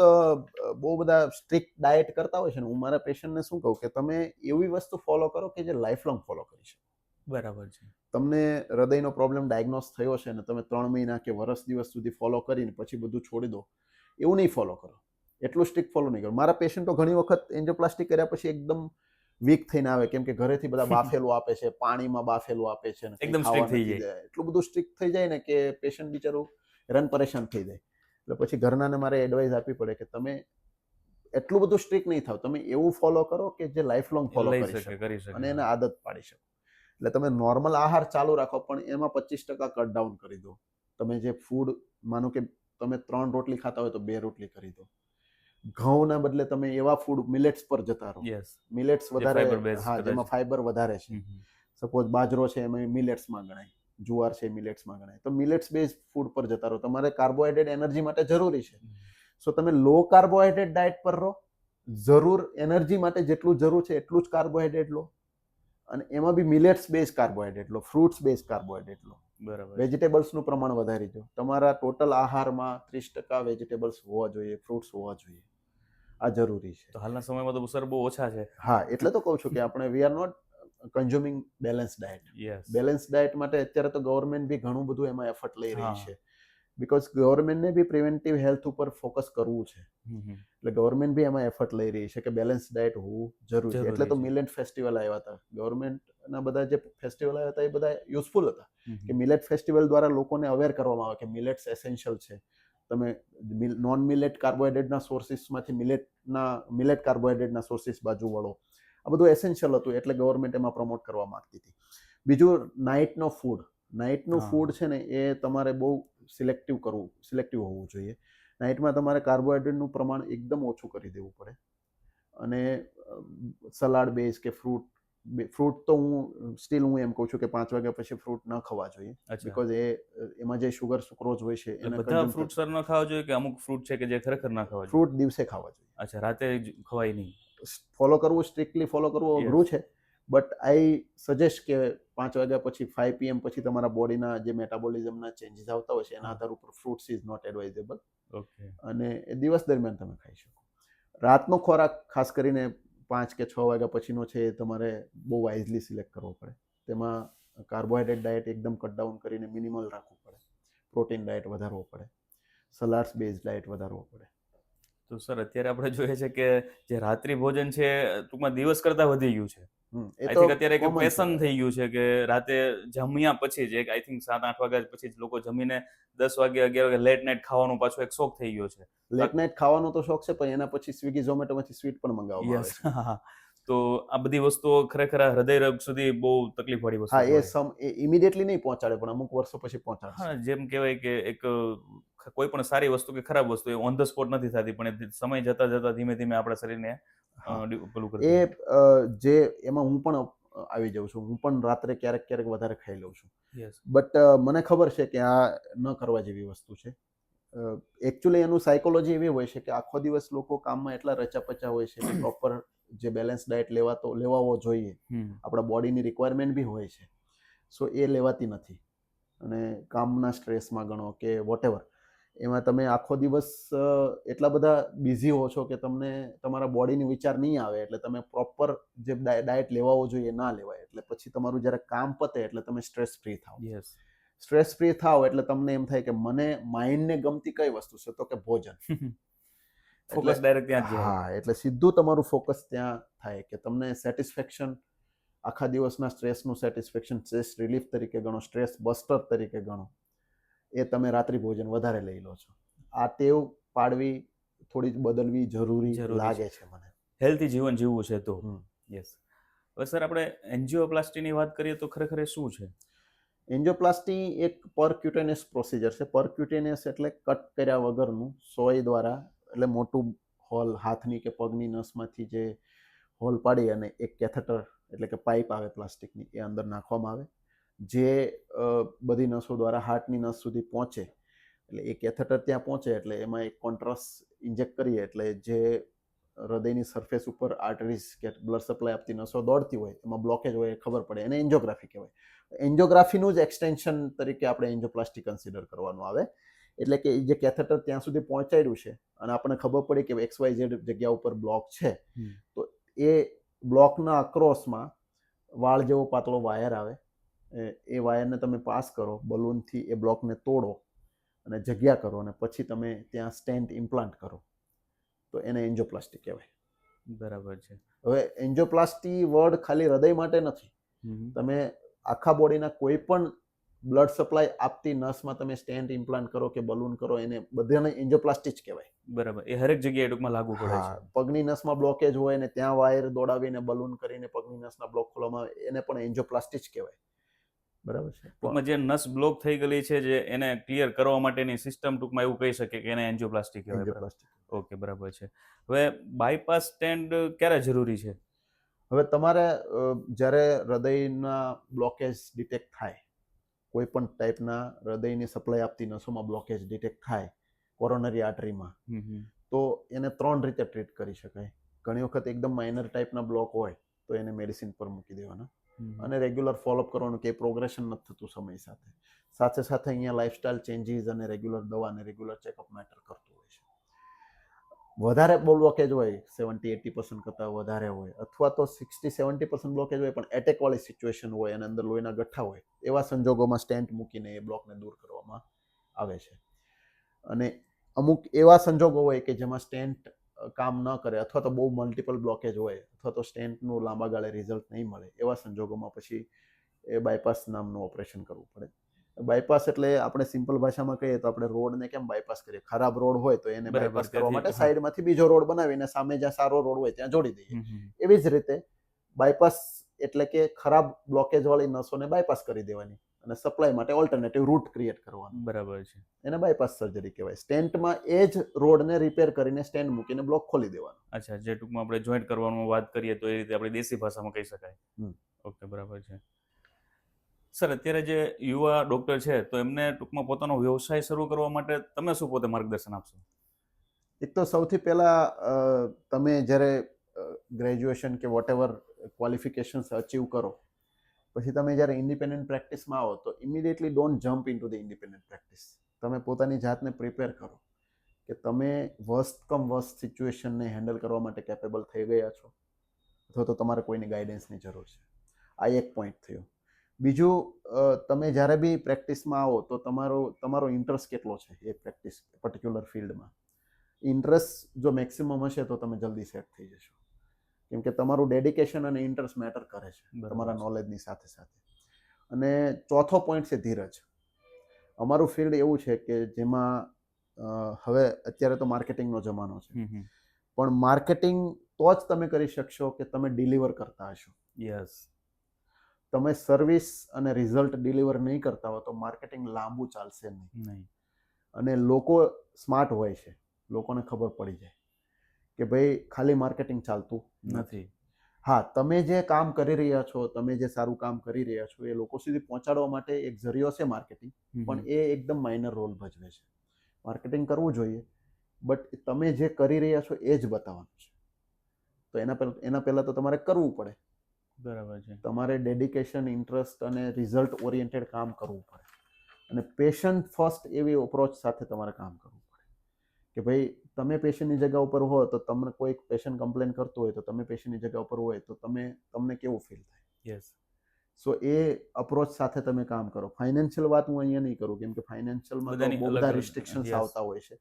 બહુ બધા સ્ટ્રિક્ટ ડાયટ કરતા હોય છે ને, હું મારા પેશન્ટને શું કહું કે તમે એવી વસ્તુ ફોલો કરો કે જે લાઈફ લોંગ ફોલો કરી શકો.
બરાબર છે.
તમને હૃદયનો પ્રોબ્લેમ ડાયગ્નોસ થયો છે ને તમે 3 મહિના કે વર્ષ દિવસ સુધી ફોલો કરીને પછી બધું છોડી દો, એવું નહીં ફોલો કરો. એટલું સ્ટ્રિક્ટ ફોલો નહીં કરો. મારા પેશન્ટો ઘણી વખત એન્જિયોપ્લાસ્ટી કર્યા પછી એકદમ વીક થઈને આવે, કેમ કે ઘરેથી બધા બાફેલું આપે છે, પાણીમાં બાફેલું આપે છે,
એકદમ strict થઈ જાય.
એટલું બધું સ્ટ્રિક્ટ થઈ જાય ને કે પેશન્ટ બિચારું હેરાન પરેશાન થઈ જાય. એટલે પછી ઘરનાને મારે એડવાઇસ આપવી પડે કે તમે એટલું બધું સ્ટ્રિક્ટ નહીં થાવ, તમે એવું ફોલો કરો કે જે લાઈફ લોંગ ફોલો
લઈ
કરી
શકે,
શકો
કરી શકે.
અને એને આદત પાડી શકો. એટલે તમે નોર્મલ આહાર ચાલુ રાખો, પણ એમાં 25% કટ ડાઉન કરી દો. તમે જે ફૂડ, માનો કે તમે 3 રોટલી ખાતા હોય તો 2 રોટલી કરી દો. ઘઉંના બદલે તમે એવા ફૂડ મિલેટ્સ પર જતા રહો.
યસ.
મિલેટ્સ
fiber
વધારે,
based
હા,
કદાચ.
જેમાં ફાઈબર વધારે છે. સપોઝ બાજરો છે એમાં મિલેટ્સમાં ગણાય, જુવાર છે મિલેટ્સમાં ગણાય. તો મિલેટ્સ બેઝ ફૂડ પર જતા રહો. તમારે કાર્બોહાઈડ્રેટ એનર્જી માટે જરૂરી છે. સો તમે લો કાર્બોહાઈડ્રેટ ડાયટ પર રહો. જરૂર એનર્જી માટે જેટલું જરૂર છે એટલું જ કાર્બોહાઈડ્રેટ લો, અને એમાં બી મિલેટ્સ બેઝ કાર્બોહાઈડ્રેટ લો, ફ્રૂટ્સ બેઝ કાર્બોહાઈડ્રેટ લો.
બરાબર.
વેજીટેબલ્સનું પ્રમાણ વધારી દો. તમારા ટોટલ આહારમાં 30% વેજીટેબલ્સ હોવા જોઈએ, ફ્રૂટ્સ હોવા જોઈએ. આ જરૂરી છે.
તો હાલના સમયમાં તો સર બહુ ઓછા છે.
હા, એટલે તો કહું છું કે આપણે we are not consuming balance diet.
Yes.
Balance diet માટે અત્યારે તો ગવર્મેન્ટ બી ઘણું બધું એમાં એફર્ટ લઈ રહી
હા.
છે. બીકોઝ ગવર્મેન્ટને બી પ્રિવેન્ટિવ હેલ્થ ઉપર ફોકસ કરવું છે. એટલે ગવર્મેન્ટ બી એમાં એફર્ટ લઈ રહી છે કે બેલેન્સ ડાયટ હોવું જરૂરી છે.
જરૂરી
એટલે તો
છે.
મિલેટ ફેસ્ટિવલ આવ્યા હતા. ગવર્મેન્ટના બધા જે ફેસ્ટિવલ આવ્યા હતા એ બધા યુઝફુલ હતા. કે મિલેટ ફેસ્ટિવલ દ્વારા લોકોને અવેર કરવામાં આવે કે મિલેટ્સ એસેન્શિયલ છે. તમે નોન મિલેટ કાર્બોહાઈડ્રેટના સોર્સિસમાંથી મિલેટ કાર્બોહાઈડ્રેટના સોર્સિસ બાજુ વળો. આ બધું એસેન્શિયલ હતું એટલે ગવર્મેન્ટ એમાં પ્રમોટ કરવા માંગતી હતી. બીજું નાઇટનું
હા.
ફૂડ છે ને એ તમારે બહુ સિલેક્ટિવ હોવું જોઈએ. નાઇટમાં તમારે કાર્બોહાઈડ્રેટનું પ્રમાણ એકદમ ઓછું કરી દેવું પડે, અને સલાડ બેઝ કે ફ્રૂટ તો હું એમ કહું છું કે 5 વાગ્યા પછી ફ્રૂટ ન ખાવા જોઈએ.
અચ્છા.
બીકોઝ એમાં જે શુગર સુક્રોઝ હોય છે
એટલે
એના
બધા
consume
ફ્રૂટ સર ન ખાવા જોઈએ, કે અમુક ફ્રૂટ છે કે જે ખરેખર ના ખાવા જોઈએ?
ફ્રૂટ દિવસે ખાવા જોઈએ.
અચ્છા, રાતે જ ખવાય નહીં.
સ્ટ્રિક્ટલી ફોલો કરવું અઘરું છે, બટ આઈ સજેસ્ટ કે 5 વાગ્યા પછી 5 PM પછી તમારા બોડીના જે મેટાબોલિઝમના ચેન્જીસ આવતા હોય છે એના આધાર ઉપર fruits is not advisable.
Okay.
અને એ દિવસ દરમિયાન તમે ખાઈ શકો. રાતનો ખોરાક ખાસ કરીને 5 કે 6 વાગ્યા પછીનો છે એ તમારે બહુ વાઇઝલી સિલેક્ટ કરવો પડે. તેમાં કાર્બોહાઈડ્રેટ ડાયટ એકદમ કટ ડાઉન કરીને મિનિમલ રાખવું પડે. પ્રોટીન ડાયટ વધારવો પડે. સલાડ્સ બેઝ ડાયટ વધારવો પડે.
તો સર અત્યારે આપણે જોઈએ છે કે જે રાત્રિ ભોજન છે ટૂંકમાં દિવસ કરતાં વધી ગયું છે.
એ
આઈ
તો
થિંક અત્યારે એક
common
પેશન
છે.
થઈ ગયું છે કે રાતે જમ્યા પછી જ, એક આઈ થિંક 7-8 વાગ્યા પછી જ લોકો જમીને 10 વાગે 11 વાગે લેટ નાઇટ ખાવાનો પાછો એક શોખ થઈ ગયો છે.
લેટ નાઇટ ખાવાનો તો શોખ છે, પણ એના પછી સ્વિગી ઝોમેટોમાંથી સ્વીટ પણ મંગાવવામાં આવે
યસ.
છે.
તો આ બધી વસ્તુઓ ખરેખર આ હૃદય રોગ સુધી બહુ તકલીફવાળી વસ્તુ
હા,
કહેવાય.
એ ઇમિડિયેટલી નહીં પહોંચાડે, પણ અમુક વર્ષો પછી
હા,
પહોંચાડશે.
જેમ કહેવાય કે એક કોઈ પણ સારી વસ્તુ કે ખરાબ વસ્તુ એ ઓન ધ સ્પોટ નથી થતી, પણ એ સમય જતા જતા ધીમે ધીમે આપણા શરીરને
હા,
પેલું
એ
કરતી હોય.
જે એમાં હું પણ આવી જાઉં છું. હું પણ રાત્રે ક્યારેક ક્યારેક વધારે ખાઈ લઉં છું.
યસ.
બટ મને ખબર છે કે આ ન કરવા જેવી વસ્તુ છે. એકચ્યુઅલી એનું સાયકોલોજી એવી હોય છે કે આખો દિવસ લોકો કામમાં એટલા રચાપચા હોય છે કે પ્રોપર જે બેલેન્સ ડાયટ લેવાવો જોઈએ, આપણા બોડીની રિક્વાયરમેન્ટ બી હોય છે, સો એ લેવાતી નથી. અને કામના સ્ટ્રેસમાં ગણો કે વોટેવર, એમાં તમે આખો દિવસ એટલા બધા બિઝી હો છો કે તમને તમારા બોડીનો વિચાર નહીં આવે, એટલે તમે પ્રોપર જે ડાયટ લેવાવો જોઈએ ના લેવાય, એટલે પછી તમારું જ્યારે કામ પતે એટલે તમે સ્ટ્રેસ ફ્રી થાઓ.
યસ.
સ્ટ્રેસ ફ્રી થાવ એટલે તમને એમ થાય કે મને માઇન્ડને ગમતી કઈ વસ્તુ છે, તો કે ભોજન. એટલે
ફોકસ ડાયરેક્ટ ત્યાં જ જાય.
હા, એટલે સીધું તમારું ફોકસ ત્યાં થાય કે તમને સેટિસ્ફેક્શન, આખા દિવસના સ્ટ્રેસનું સેટિસ્ફેક્શન, સ્ટ્રેસ રિલીફ તરીકે ગણો, સ્ટ્રેસ બસ્ટર તરીકે ગણો, એ તમે રાત્રિ ભોજન વધારે લઈ લો છો. આ ટેવ પાડવી, થોડી બદલવી જરૂરી લાગે છે મને.
હેલ્ધી જીવન જીવવું છે તો.
હમ.
યસ. હવે સર આપણે એન્જિયોપ્લાસ્ટીની વાત કરીએ તો ખરેખર એ શું છે?
એન્જિયોપ્લાસ્ટી એક પરક્યુટેનિયસ પ્રોસિજર છે. પરક્યુટેનિયસ એટલે કટ કર્યા વગરનું, સોય દ્વારા, એટલે મોટું હોલ હાથની કે પગની નસમાંથી જે હોલ પાડી અને એક કેથેટર એટલે કે પાઇપ આવે પ્લાસ્ટિકની, એ અંદર નાખવામાં આવે, જે બધી નસો દ્વારા હાર્ટની નસ સુધી પહોંચે. એટલે એ કેથેટર ત્યાં પહોંચે એટલે એમાં એક કોન્ટ્રાસ્ટ ઇન્જેક્ટ કરીએ, એટલે જે હૃદયની સરફેસ ઉપર આર્ટરીઝ કે બ્લડ સપ્લાય આપતી નસો દોડતી હોય, એમાં બ્લોકેજ હોય એ ખબર પડે, એને એન્જિયોગ્રાફી કહેવાય. એન્જિયોગ્રાફીનું જ એક્સટેન્શન તરીકે આપણે એન્જિયોપ્લાસ્ટી કન્સિડર કરવાનું આવે. એટલે કે જે કેથેટર ત્યાં સુધી પહોંચાડ્યું છે અને આપણને ખબર પડી કે XYZ જગ્યા ઉપર બ્લોક છે, તો એ બ્લોકના અક્રોસમાં વાળ જેવો પાતળો વાયર આવે. એ વાયરને તમે પાસ કરો, બલૂનથી એ બ્લોકને તોડો અને જગ્યા કરો, અને પછી તમે ત્યાં સ્ટેન્ટ ઇમ્પ્લાન્ટ કરો, તો એને એન્જિયોપ્લાસ્ટી કહેવાય.
બરાબર છે.
હવે એન્જિયોપ્લાસ્ટી વર્ડ ખાલી હૃદય માટે નથી. તમે આખા બોડીના કોઈ પણ બ્લડ સપ્લાય આપતી નસમાં તમે સ્ટેન્ટ ઇમ્પ્લાન્ટ કરો કે બલૂન કરો, એને બધાને એન્જિયોપ્લાસ્ટી જ કહેવાય.
બરાબર. એ હરેક જગ્યાએ ટૂંકમાં લાગુ પડે છે.
હા, પગની નસમાં બ્લોકેજ હોય ને ત્યાં વાયર દોડાવીને બલૂન કરીને પગની નસના બ્લોક ખોલવામાં આવે, એને પણ એન્જિયોપ્લાસ્ટી જ કહેવાય. બરાબર છે.
ટૂંકમાં જે નસ બ્લોક થઈ ગયેલી છે, જે એને ક્લિયર કરવા માટેની સિસ્ટમ, ટૂંકમાં એવું કહી શકે કે એને એન્જિયોપ્લાસ્ટી કહેવાય.
એન્જિયોપ્લાસ્ટી.
ઓકે, બરાબર છે. હવે બાયપાસ સ્ટેન્ટ ક્યારે જરૂરી છે?
હવે તમારે જ્યારે હૃદયના બ્લોકેજ ડિટેક્ટ થાય, કોઈ પણ ટાઈપના હૃદયની સપ્લાય આપતી નસોમાં બ્લોકેજ ડિટેક્ટ થાય કોરોનરી આર્ટરીમાં, તો એને 3 રીતે ટ્રીટ કરી શકાય. ઘણી વખત એકદમ માઇનર ટાઈપના બ્લોક હોય તો એને મેડિસિન પર મૂકી દેવાના અને રેગ્યુલર ફોલોઅપ કરવાનું, કે પ્રોગ્રેશન નથી થતું સમય સાથે. સાથે સાથે અહીંયા લાઇફસ્ટાઇલ ચેન્જીસ અને રેગ્યુલર દવા અને રેગ્યુલર ચેકઅપ મેટર કરતું હોય છે. વધારે બ્લોકેજ હોય, 70-80% કરતાં વધારે હોય, અથવા તો 60-70% બ્લોકેજ હોય પણ એટેકવાળી સિચ્યુએશન હોય અને અંદર લોહીના ગઠ્ઠા હોય, એવા સંજોગોમાં સ્ટેન્ટ મૂકીને એ બ્લોકને દૂર કરવામાં આવે છે. અને અમુક એવા સંજોગો હોય કે જેમાં સ્ટેન્ટ કામ ન કરે, અથવા તો બહુ મલ્ટિપલ બ્લોકેજ હોય, અથવા તો સ્ટેન્ટનું લાંબા ગાળે રિઝલ્ટ નહીં મળે, એવા સંજોગોમાં પછી એ બાયપાસ નામનું ઓપરેશન કરવું પડે. બાયપાસ એટલે આપણે સિમ્પલ ભાષામાં કહીએ તો આપણે રોડને કેમ બાયપાસ કરીએ, ખરાબ રોડ હોય તો એને બાયપાસ કરવા માટે સાઈડમાંથી બીજો રોડ બનાવીને સામે જ્યાં સારો રોડ હોય ત્યાં જોડી દઈએ. એવી જ રીતે બાયપાસ એટલે કે ખરાબ બ્લોકેજ વાળી નસોને બાયપાસ કરી દેવાની અને સપ્લાય માટે ઓલ્ટરનેટિવ રૂટ ક્રિએટ કરવાનું.
બરાબર છે.
એને બાયપાસ સર્જરી કહેવાય. સ્ટેન્ટમાં એ જ રોડને રિપેર કરીને સ્ટેન્ટ મૂકીને બ્લોક ખોલી દેવાનો.
અચ્છા, જે ટૂંકમાં આપણે જોઈન્ટ કરવાનું વાત કરીએ તો એ રીતે આપણે દેશી ભાષામાં કહી શકાય. ઓકે, બરાબર છે. સર, અત્યારે જે યુવા ડોક્ટર છે, તો એમને ટૂંકમાં પોતાનો વ્યવસાય શરૂ કરવા માટે તમે શું પોતે માર્ગદર્શન આપશો?
એક તો સૌથી પહેલા તમે જ્યારે ગ્રેજ્યુએશન કે વોટેવર ક્વોલિફિકેશન્સ અચીવ કરો, પછી તમે જ્યારે ઇન્ડિપેન્ડન્ટ પ્રેક્ટિસમાં આવો તો immediately don't jump in to the independent practice. તમે પોતાની જાતને પ્રિપેર કરો કે તમે વર્સ્ટ કમ વર્સ્ટ સિચ્યુએશનને હેન્ડલ કરવા માટે કેપેબલ થઈ ગયા છો, અથવા તો તમારે કોઈની ગાઈડન્સની જરૂર છે. આ એક પોઈન્ટ થયો. બીજું, તમે જ્યારે બી પ્રેક્ટિસમાં આવો તો તમારો ઇન્ટરેસ્ટ કેટલો છે એ પ્રેક્ટિસ પર્ટિક્યુલર ફિલ્ડમાં. ઇન્ટરેસ્ટ જો મેક્સિમમ હશે તો તમે જલ્દી સેટ થઈ જશો, કેમ કે તમારું ડેડિકેશન અને ઇન્ટરેસ્ટ મેટર કરે છે તમારા નોલેજની સાથે સાથે. અને ચોથો પોઈન્ટ છે ધીરજ. અમારું ફિલ્ડ એવું છે કે જેમાં હવે અત્યારે તો માર્કેટિંગનો જમાનો છે, પણ માર્કેટિંગ તો જ તમે કરી શકશો કે તમે ડિલિવર કરતા હશો.
યસ.
તમે સર્વિસ અને રિઝલ્ટ ડિલિવર નહીં કરતા હો તો માર્કેટિંગ લાંબુ ચાલશે નહીં.
નહીં.
અને લોકો સ્માર્ટ હોય છે, લોકોને ખબર પડી જાય કે ભાઈ ખાલી માર્કેટિંગ ચાલતું નથી.
નથી.
હા, તમે જે કામ કરી રહ્યા છો, તમે જે સારું કામ કરી રહ્યા છો એ લોકો સુધી પહોંચાડવા માટે એક જરિયો છે માર્કેટિંગ, પણ એ એકદમ માઇનર રોલ ભજવે છે. માર્કેટિંગ કરવું જોઈએ, બટ તમે જે કરી રહ્યા છો એ જ બતાવવાનું છે. તો એના પહેલા તો તમારે કરવું પડે.
બરાબર છે.
તમારે ડેડિકેશન, ઇન્ટરેસ્ટ અને રિઝલ્ટ ઓરિએન્ટેડ કામ કરવું પડે. અને પેશન્ટ ફર્સ્ટ એવી અપ્રોચ સાથે તમારે કામ કરવું પડે કે ભાઈ તમે પેશન્ટની જગ્યા ઉપર હો તો તમને કોઈ પેશન્ટ કમ્પ્લેન કરતો હોય તો તમે પેશન્ટની જગ્યા ઉપર હોય તો તમને કેવું ફીલ થાય.
યસ.
સો એ અપ્રોચ સાથે તમે કામ કરો. ફાઇનાન્શિયલ વાત હું અહીંયા નહીં કરું, કેમ કે ફાઇનાન્શિયલમાં તો
બધાની
બહુ
અલગ
બધા
અલગ,
રિસ્ટ્રિક્શન્સ
yes.
આવતા હોય છે.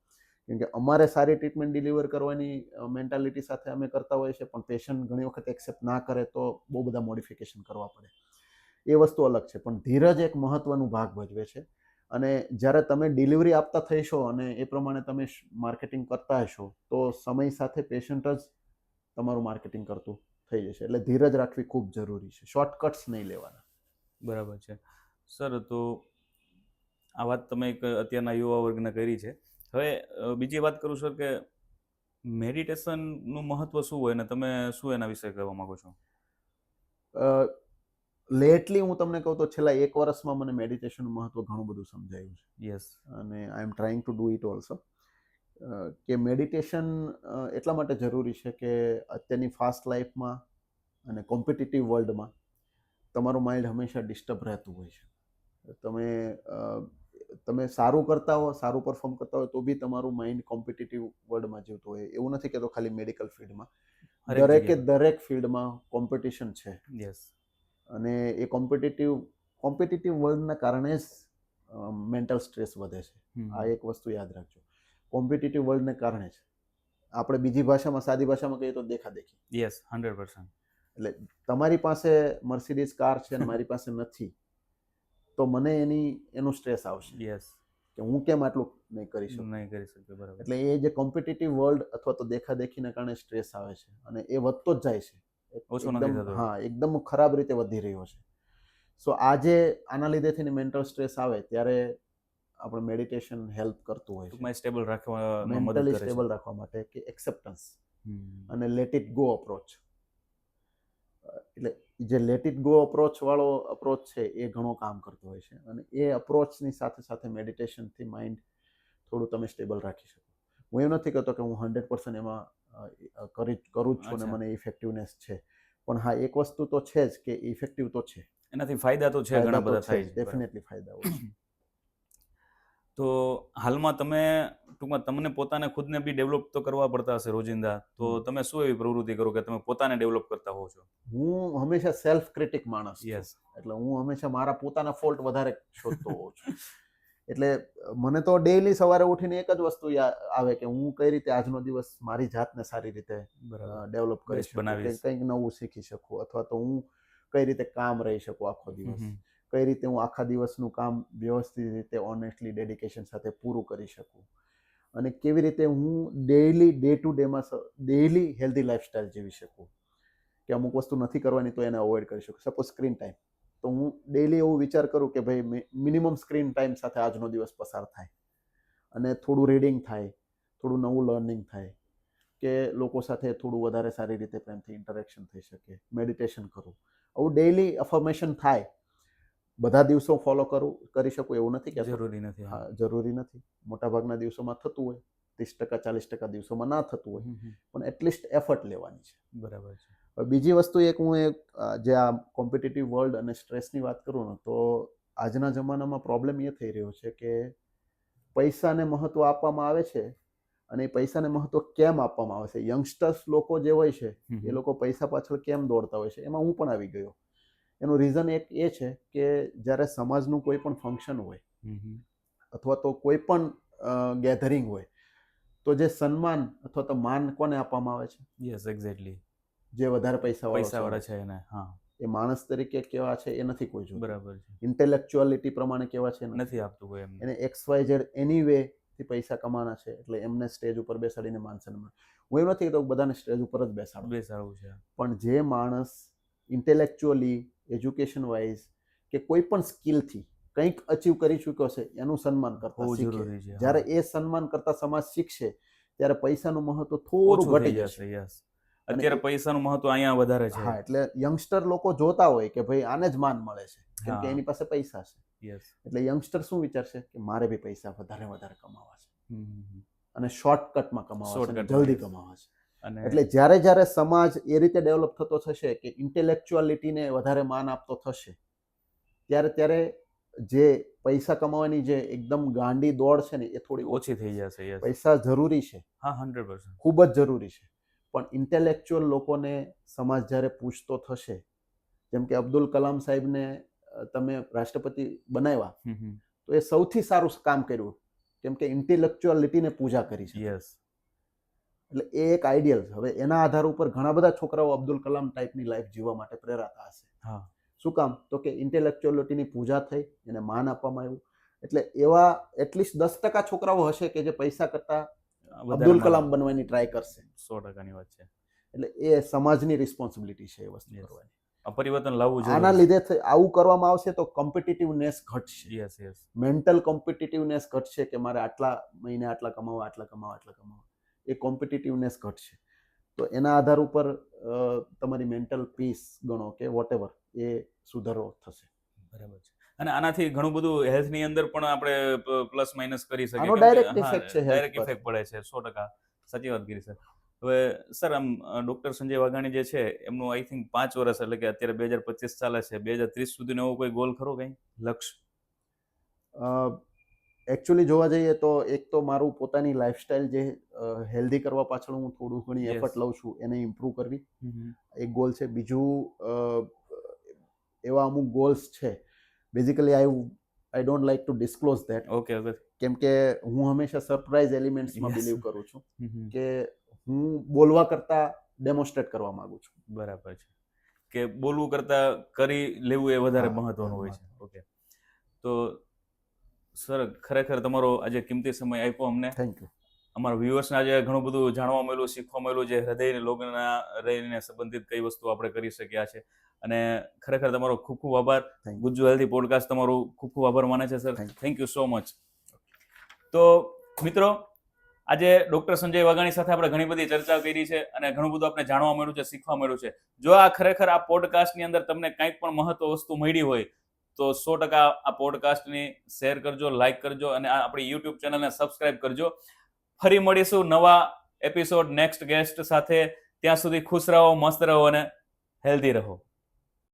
કેમ કે અમારે સારી ટ્રીટમેન્ટ ડિલિવર કરવાની મેન્ટાલિટી સાથે અમે કરતા હોઈએ છીએ, પણ પેશન્ટ ઘણી વખત એક્સેપ્ટ ના કરે તો બહુ બધા મોડિફિકેશન કરવા પડે. એ વસ્તુ અલગ છે, પણ ધીરજ એક મહત્વનો ભાગ ભજવે છે. અને જ્યારે તમે ડિલિવરી આપતા થઈશો અને એ પ્રમાણે તમે માર્કેટિંગ કરતા હશો તો સમય સાથે પેશન્ટ જ તમારું માર્કેટિંગ કરતું થઈ જશે. એટલે ધીરજ રાખવી ખૂબ જરૂરી છે. શોર્ટકટ્સ નહીં લેવાના.
બરાબર છે. સર, તો આ વાત તમે એક અત્યારના યુવા વર્ગને કરી છે. હવે બીજી વાત કરું સર કે મેડિટેશનનું મહત્વ શું હોય ને તમે શું એના વિશે કહેવા માંગો છો?
લેટલી હું તમને કહું તો છેલ્લા 1 વર્ષમાં મને મેડિટેશનનું મહત્વ ઘણું બધું સમજાયું છે.
યસ.
અને I am trying to do it also. કે મેડિટેશન એટલા માટે જરૂરી છે કે અત્યારની ફાસ્ટ લાઈફમાં અને કોમ્પિટિટિવ વર્લ્ડમાં તમારું માઇન્ડ હંમેશા ડિસ્ટર્બ રહેતું હોય છે. તમે સારું કરતા હો, સારું પરફોર્મ કરતા હોય તો બી તમારું માઇન્ડ કોમ્પિટિટિવ વર્લ્ડમાં જીવતું હોય. એવું નથી કહેતો ખાલી મેડિકલ ફિલ્ડમાં, દરેક ફિલ્ડમાં કોમ્પિટિશન છે.
યસ.
અને એ કોમ્પિટિટિવ વર્લ્ડના કારણે જ મેન્ટલ સ્ટ્રેસ વધે છે. આ એક વસ્તુ યાદ રાખજો. કોમ્પિટિટિવ વર્લ્ડને કારણે જ. આપણે બીજી ભાષામાં, સાદી ભાષામાં કહીએ તો દેખાદેખી.
યસ, 100%.
એટલે તમારી પાસે મર્સિડીઝ કાર છે અને મારી પાસે નથી તો મને એનું સ્ટ્રેસ આવશે
યસ.
કે હું કેમ આટલું નહીં કરી શકું.
નહીં કરી શકતો. બરાબર.
એટલે એ જે કોમ્પિટિટિવ વર્લ્ડ અથવા તો દેખાદેખીના કારણે સ્ટ્રેસ આવે છે અને એ વધતો જ જાય છે.
ઓછો નથી
એકદમ,
થતો.
હા, એકદમ ખરાબ રીતે વધી રહ્યો છે. સો આજે આના લીધેથી મેન્ટલ સ્ટ્રેસ આવે ત્યારે આપણે મેડિટેશન હેલ્પ કરતું હોય છે.
ટૂંકમાં સ્ટેબલ રાખવામાં મદદ
મેન્ટલી
કરે છે.
સ્ટેબલ રાખવા માટે કે એક્સેપ્ટન્સ અને લેટ ઇટ ગો અપ્રોચ. એટલે જે લેટ ઇટ ગો વાળો અપ્રોચ છે એ ઘણો કામ કરતો હોય છે. અને એ અપ્રોચની સાથે સાથે મેડિટેશનથી માઇન્ડ થોડું તમે સ્ટેબલ રાખી શકો. હું એવું નથી કહેતો કે હું 100% એમાં કરું જ છું અને મને ઇફેક્ટિવનેસ છે, પણ હા, એક વસ્તુ તો છે જ કે ઇફેક્ટિવ તો છે.
એનાથી ફાયદા તો છે, ઘણા બધા થાય છે.
ડેફિનેટલી ફાયદાઓ છે.
તો હાલમાં તમે ટૂંકમાં તમને પોતાને ખુદને બી ડેવલપ તો કરવા પડતા હશે રોજિંદા, તો તમે શું એવી પ્રવૃત્તિ કરો કે તમે પોતાને ડેવલપ કરતા હોવ છો?
હું હંમેશા સેલ્ફ ક્રિટિક માણસ છું.
યસ.
એટલે હું હંમેશા મારા પોતાના ફોલ્ટ વધારે શોધતો હોઉં છું. એટલે મને તો ડેઈલી સવારે ઉઠીને એક જ વસ્તુ આવે કે હું કઈ રીતે આજનો દિવસ મારી જાતને સારી રીતે ડેવલપ કરી
Best
શકું,
બનાવીશ.
કંઈક નવું શીખી શકું, અથવા તો હું કઈ રીતે કામ રહી શકું આખો દિવસ, કઈ રીતે હું આખા દિવસનું કામ વ્યવસ્થિત રીતે ઓનેસ્ટલી ડેડિકેશન સાથે પૂરું કરી શકું, અને કેવી રીતે હું ડે ટુ ડેમાં ડેઈલી હેલ્ધી લાઈફસ્ટાઈલ જીવી શકું. કે અમુક વસ્તુ નથી કરવાની તો એને અવોઇડ કરી શકું. સપોઝ સ્ક્રીન ટાઈમ, તો હું ડેઈલી એવું વિચાર કરું કે ભાઈ મિનિમમ સ્ક્રીન ટાઈમ સાથે આજનો દિવસ પસાર થાય અને થોડું રીડિંગ થાય, થોડું નવું લર્નિંગ થાય, કે લોકો સાથે થોડું વધારે સારી રીતે પ્રેમથી ઇન્ટરેક્શન થઈ શકે, મેડિટેશન કરું. આવું ડેઈલી અફર્મેશન થાય. બધા દિવસો ફોલો કરી શકું એવું નથી કે
જરૂરી નથી.
હા, જરૂરી નથી. મોટાભાગના દિવસોમાં થતું હોય, 30% 40% દિવસોમાં ના થતું હોય, પણ એટલીસ્ટ એફર્ટ લેવાની છે.
બરાબર છે.
બીજી વસ્તુ જે આ કોમ્પિટિટિવ વર્લ્ડ અને સ્ટ્રેસની વાત કરું ને, તો આજના જમાનામાં પ્રોબ્લેમ એ થઈ રહ્યો છે કે પૈસાને મહત્વ આપવામાં આવે છે, અને એ પૈસાને મહત્વ કેમ આપવામાં આવે છે, યંગસ્ટર્સ લોકો જે હોય છે એ લોકો પૈસા પાછળ કેમ દોડતા હોય છે, એમાં હું પણ આવી ગયો. એનું રીઝન એક એ છે કે જ્યારે સમાજનું કોઈ પણ ફંક્શન હોય અથવા તો કોઈ પણ ગેધરિંગ હોય તો જે સન્માન અથવા તો માન કોને આપવામાં આવે છે?
Yes, exactly.
જે વધારે
પૈસાવાળા છે એને. હા,
એ માણસ તરીકે કેવા છે એ નથી કોઈ જોતું.
બરાબર છે.
ઇન્ટેલેક્ચ્યુઆલિટી પ્રમાણે કેવા છે
નથી આપતું કોઈ એમને.
એને XYZ એની વે થી પૈસા કમાવાના છે એટલે એમને સ્ટેજ ઉપર બેસાડીને માન સન્માન. હું એમ નથી કહેતો કે બધાને સ્ટેજ ઉપર જ બેસાડો,
બેસાડવું છે.
પણ જે માણસ ઇન્ટેલેક્ચ્યુઅલી, એજ્યુકેશન વાઇઝ કે કોઈ પણ સ્કિલથી કંઈક અચીવ કરી ચૂક્યો છે એનું સન્માન કરતા
બહુ
શીખે.
જરૂરી છે.
જ્યારે એ સન્માન કરતા સમાજ શીખશે ત્યારે પૈસાનું મહત્વ થોડું
ઓછું થઈ
ઘટી
જશે.
જશે.
યસ.
અને
અત્યારે પૈસાનું મહત્વ અહીંયા વધારે છે.
હા, એટલે યંગસ્ટર લોકો જોતા હોય કે ભાઈ આને જ માન મળે છે કેમ કે
હા.
એની પાસે પૈસા છે.
યસ.
એટલે યંગસ્ટર શું વિચારશે કે મારે બી પૈસા વધારે વધારે કમાવા છે
હમ.
અને શોર્ટકટમાં કમાવા છે, અને
શોર્ટકટમાં,
જલ્દી
yes.
કમાવા છે.
અને
એટલે જ્યારે જ્યારે સમાજ એ રીતે ડેવલપ થતો થશે કે ઇન્ટેલેક્ચ્યુઆલિટીને વધારે માન આપતો થશે ત્યારે ત્યારે જે પૈસા કમાવાની જે એકદમ ગાંડી દોડ છે ને એ થોડી
ઓછી થઈ જશે. યસ.
પૈસા જરૂરી છે,
હા, 100%.
ખૂબ જ જરૂરી છે, પણ ઇન્ટેલેક્ચ્યુઅલ લોકોને સમાજ જ્યારે પૂછતો થશે, જેમ કે અબ્દુલ કલામ સાહેબને તમે રાષ્ટ્રપતિ બનાવ્યા તો એ સૌથી સારું કામ કર્યું કેમ કે ઇન્ટેલેક્ચ્યુઅલિટીને પૂજા કરી છે.
યસ.
એટલે એ એક આઈડિયલ છે. હવે એના આધાર ઉપર ઘણા બધા છોકરાઓ અબ્દુલ કલામ ટાઈપની લાઈફ જીવવા માટે પ્રેરાતા હશે.
હા.
શું કામ? તો કે ઇન્ટેલેક્ચ્યુઅલિટીની પૂજા થઈ, એને માન આપવામાં આવ્યું. એટલે એવા એટલીસ્ટ 10% છોકરાઓ હશે કે જે પૈસા કરતા અબ્દુલ કલામ બનવાની ટ્રાય કરશે.
100%ની વાત છે.
એટલે એ સમાજની રિસ્પોન્સિબિલિટી છે એ વસ્તુ
Yes.
કરવાની.
આ પરિવર્તન લાવવું જોઈએ.
આના લીધે આવું કરવામાં આવશે તો કોમ્પિટિટિવનેસ ઘટશે.
યસ. યસ.
મેન્ટલ કોમ્પિટિટિવનેસ ઘટશે કે મારે આટલા મહિને આટલા કમાવા, આટલા કમાવા, આટલા કમાવા. એ કોમ્પિટિટિવનેસ ઘટશે. તો એના આધાર ઉપર તમારી મેન્ટલ પીસ ગણો કે વોટેવર એ સુધારો થશે.
બરાબર છે. અને આનાથી ઘણું બધું હેલ્થની અંદર પણ આપણે પ્લસ માઇનસ કરી શકીએ.
આનો
કેમ કે
direct
હા,
effect છે health
ડાયરેક્ટ
પર.
ઇફેક્ટ પડે છે. 100%. સાચી વાત કરી સર. હવે સર આમ ડોક્ટર સંજય વાઘાણી જે છે એમનું આઈ થિંક 5 વર્ષ એટલે કે અત્યારે 2025 ચાલે છે, 2030 સુધીનો એવો કોઈ ગોલ ખરો કઈ લક્ષ્ય?
એકચ્યુઅલી જોવા જઈએ તો એક તો મારું પોતાની લાઈફસ્ટાઈલ જે હેલ્ધી કરવા પાછળ હું થોડું ઘણી
Yes.
એફર્ટ લઉં છું એને ઇમ્પ્રૂવ કરવી
હમ.
એક ગોલ છે. બીજું એવા અમુક ગોલ્સ છે. Basically I don't like to disclose that
okay. Okay.
કેમ કે હું હંમેશા સરપ્રાઇઝ એલિમેન્ટ્સમાં
Yes.
બિલીવ કરું છું
હમ.
કે હું બોલવા કરતા ડેમોન્સ્ટ્રેટ કરવા માંગુ છું.
બરાબર છે. કે બોલવું કરતા કરી લેવું એ વધારે
હા,
મહત્વનું
હા,
હોય છે. ઓકે. તો સર ખરેખર તમારો આજે કિંમતી સમય આપ્યો અમને.
Thank you.
અમારા વ્યુઅર્સને આજે ઘણું બધું જાણવા મળ્યું, શીખવા મળ્યું, જે હૃદયની લોકોના હૃદયને સંબંધિત કઈ વસ્તુ આપણે કરી શક્યા છે. અને ખરેખર તમારો ખૂબ ખૂબ આભાર.
Thank you.
Gujju healthy podcast તમારું ખૂબ ખૂબ આભાર માને છે sir.
Thank you.
Thank you so much. તો મિત્રો, આજે ડોક્ટર સંજય વાઘાણી સાથે આપણે ઘણી બધી ચર્ચા કરી છે અને ઘણું બધું આપણે જાણવા મળ્યું છે, શીખવા મળ્યું છે. જો આ ખરેખર આ પોડકાસ્ટની અંદર તમને કંઈક પણ મહત્વ વસ્તુ મળી હોય તો 100% આ પોડકાસ્ટની શેર કરજો, લાઈક કરજો અને આ આપણી યુટ્યુબ ચેનલને સબસ્ક્રાઇબ કરજો. ફરી મળીશું નવા એપિસોડ નેક્સ્ટ ગેસ્ટ સાથે. ત્યાં સુધી ખુશ રહો, મસ્ત રહો અને હેલ્ધી રહો.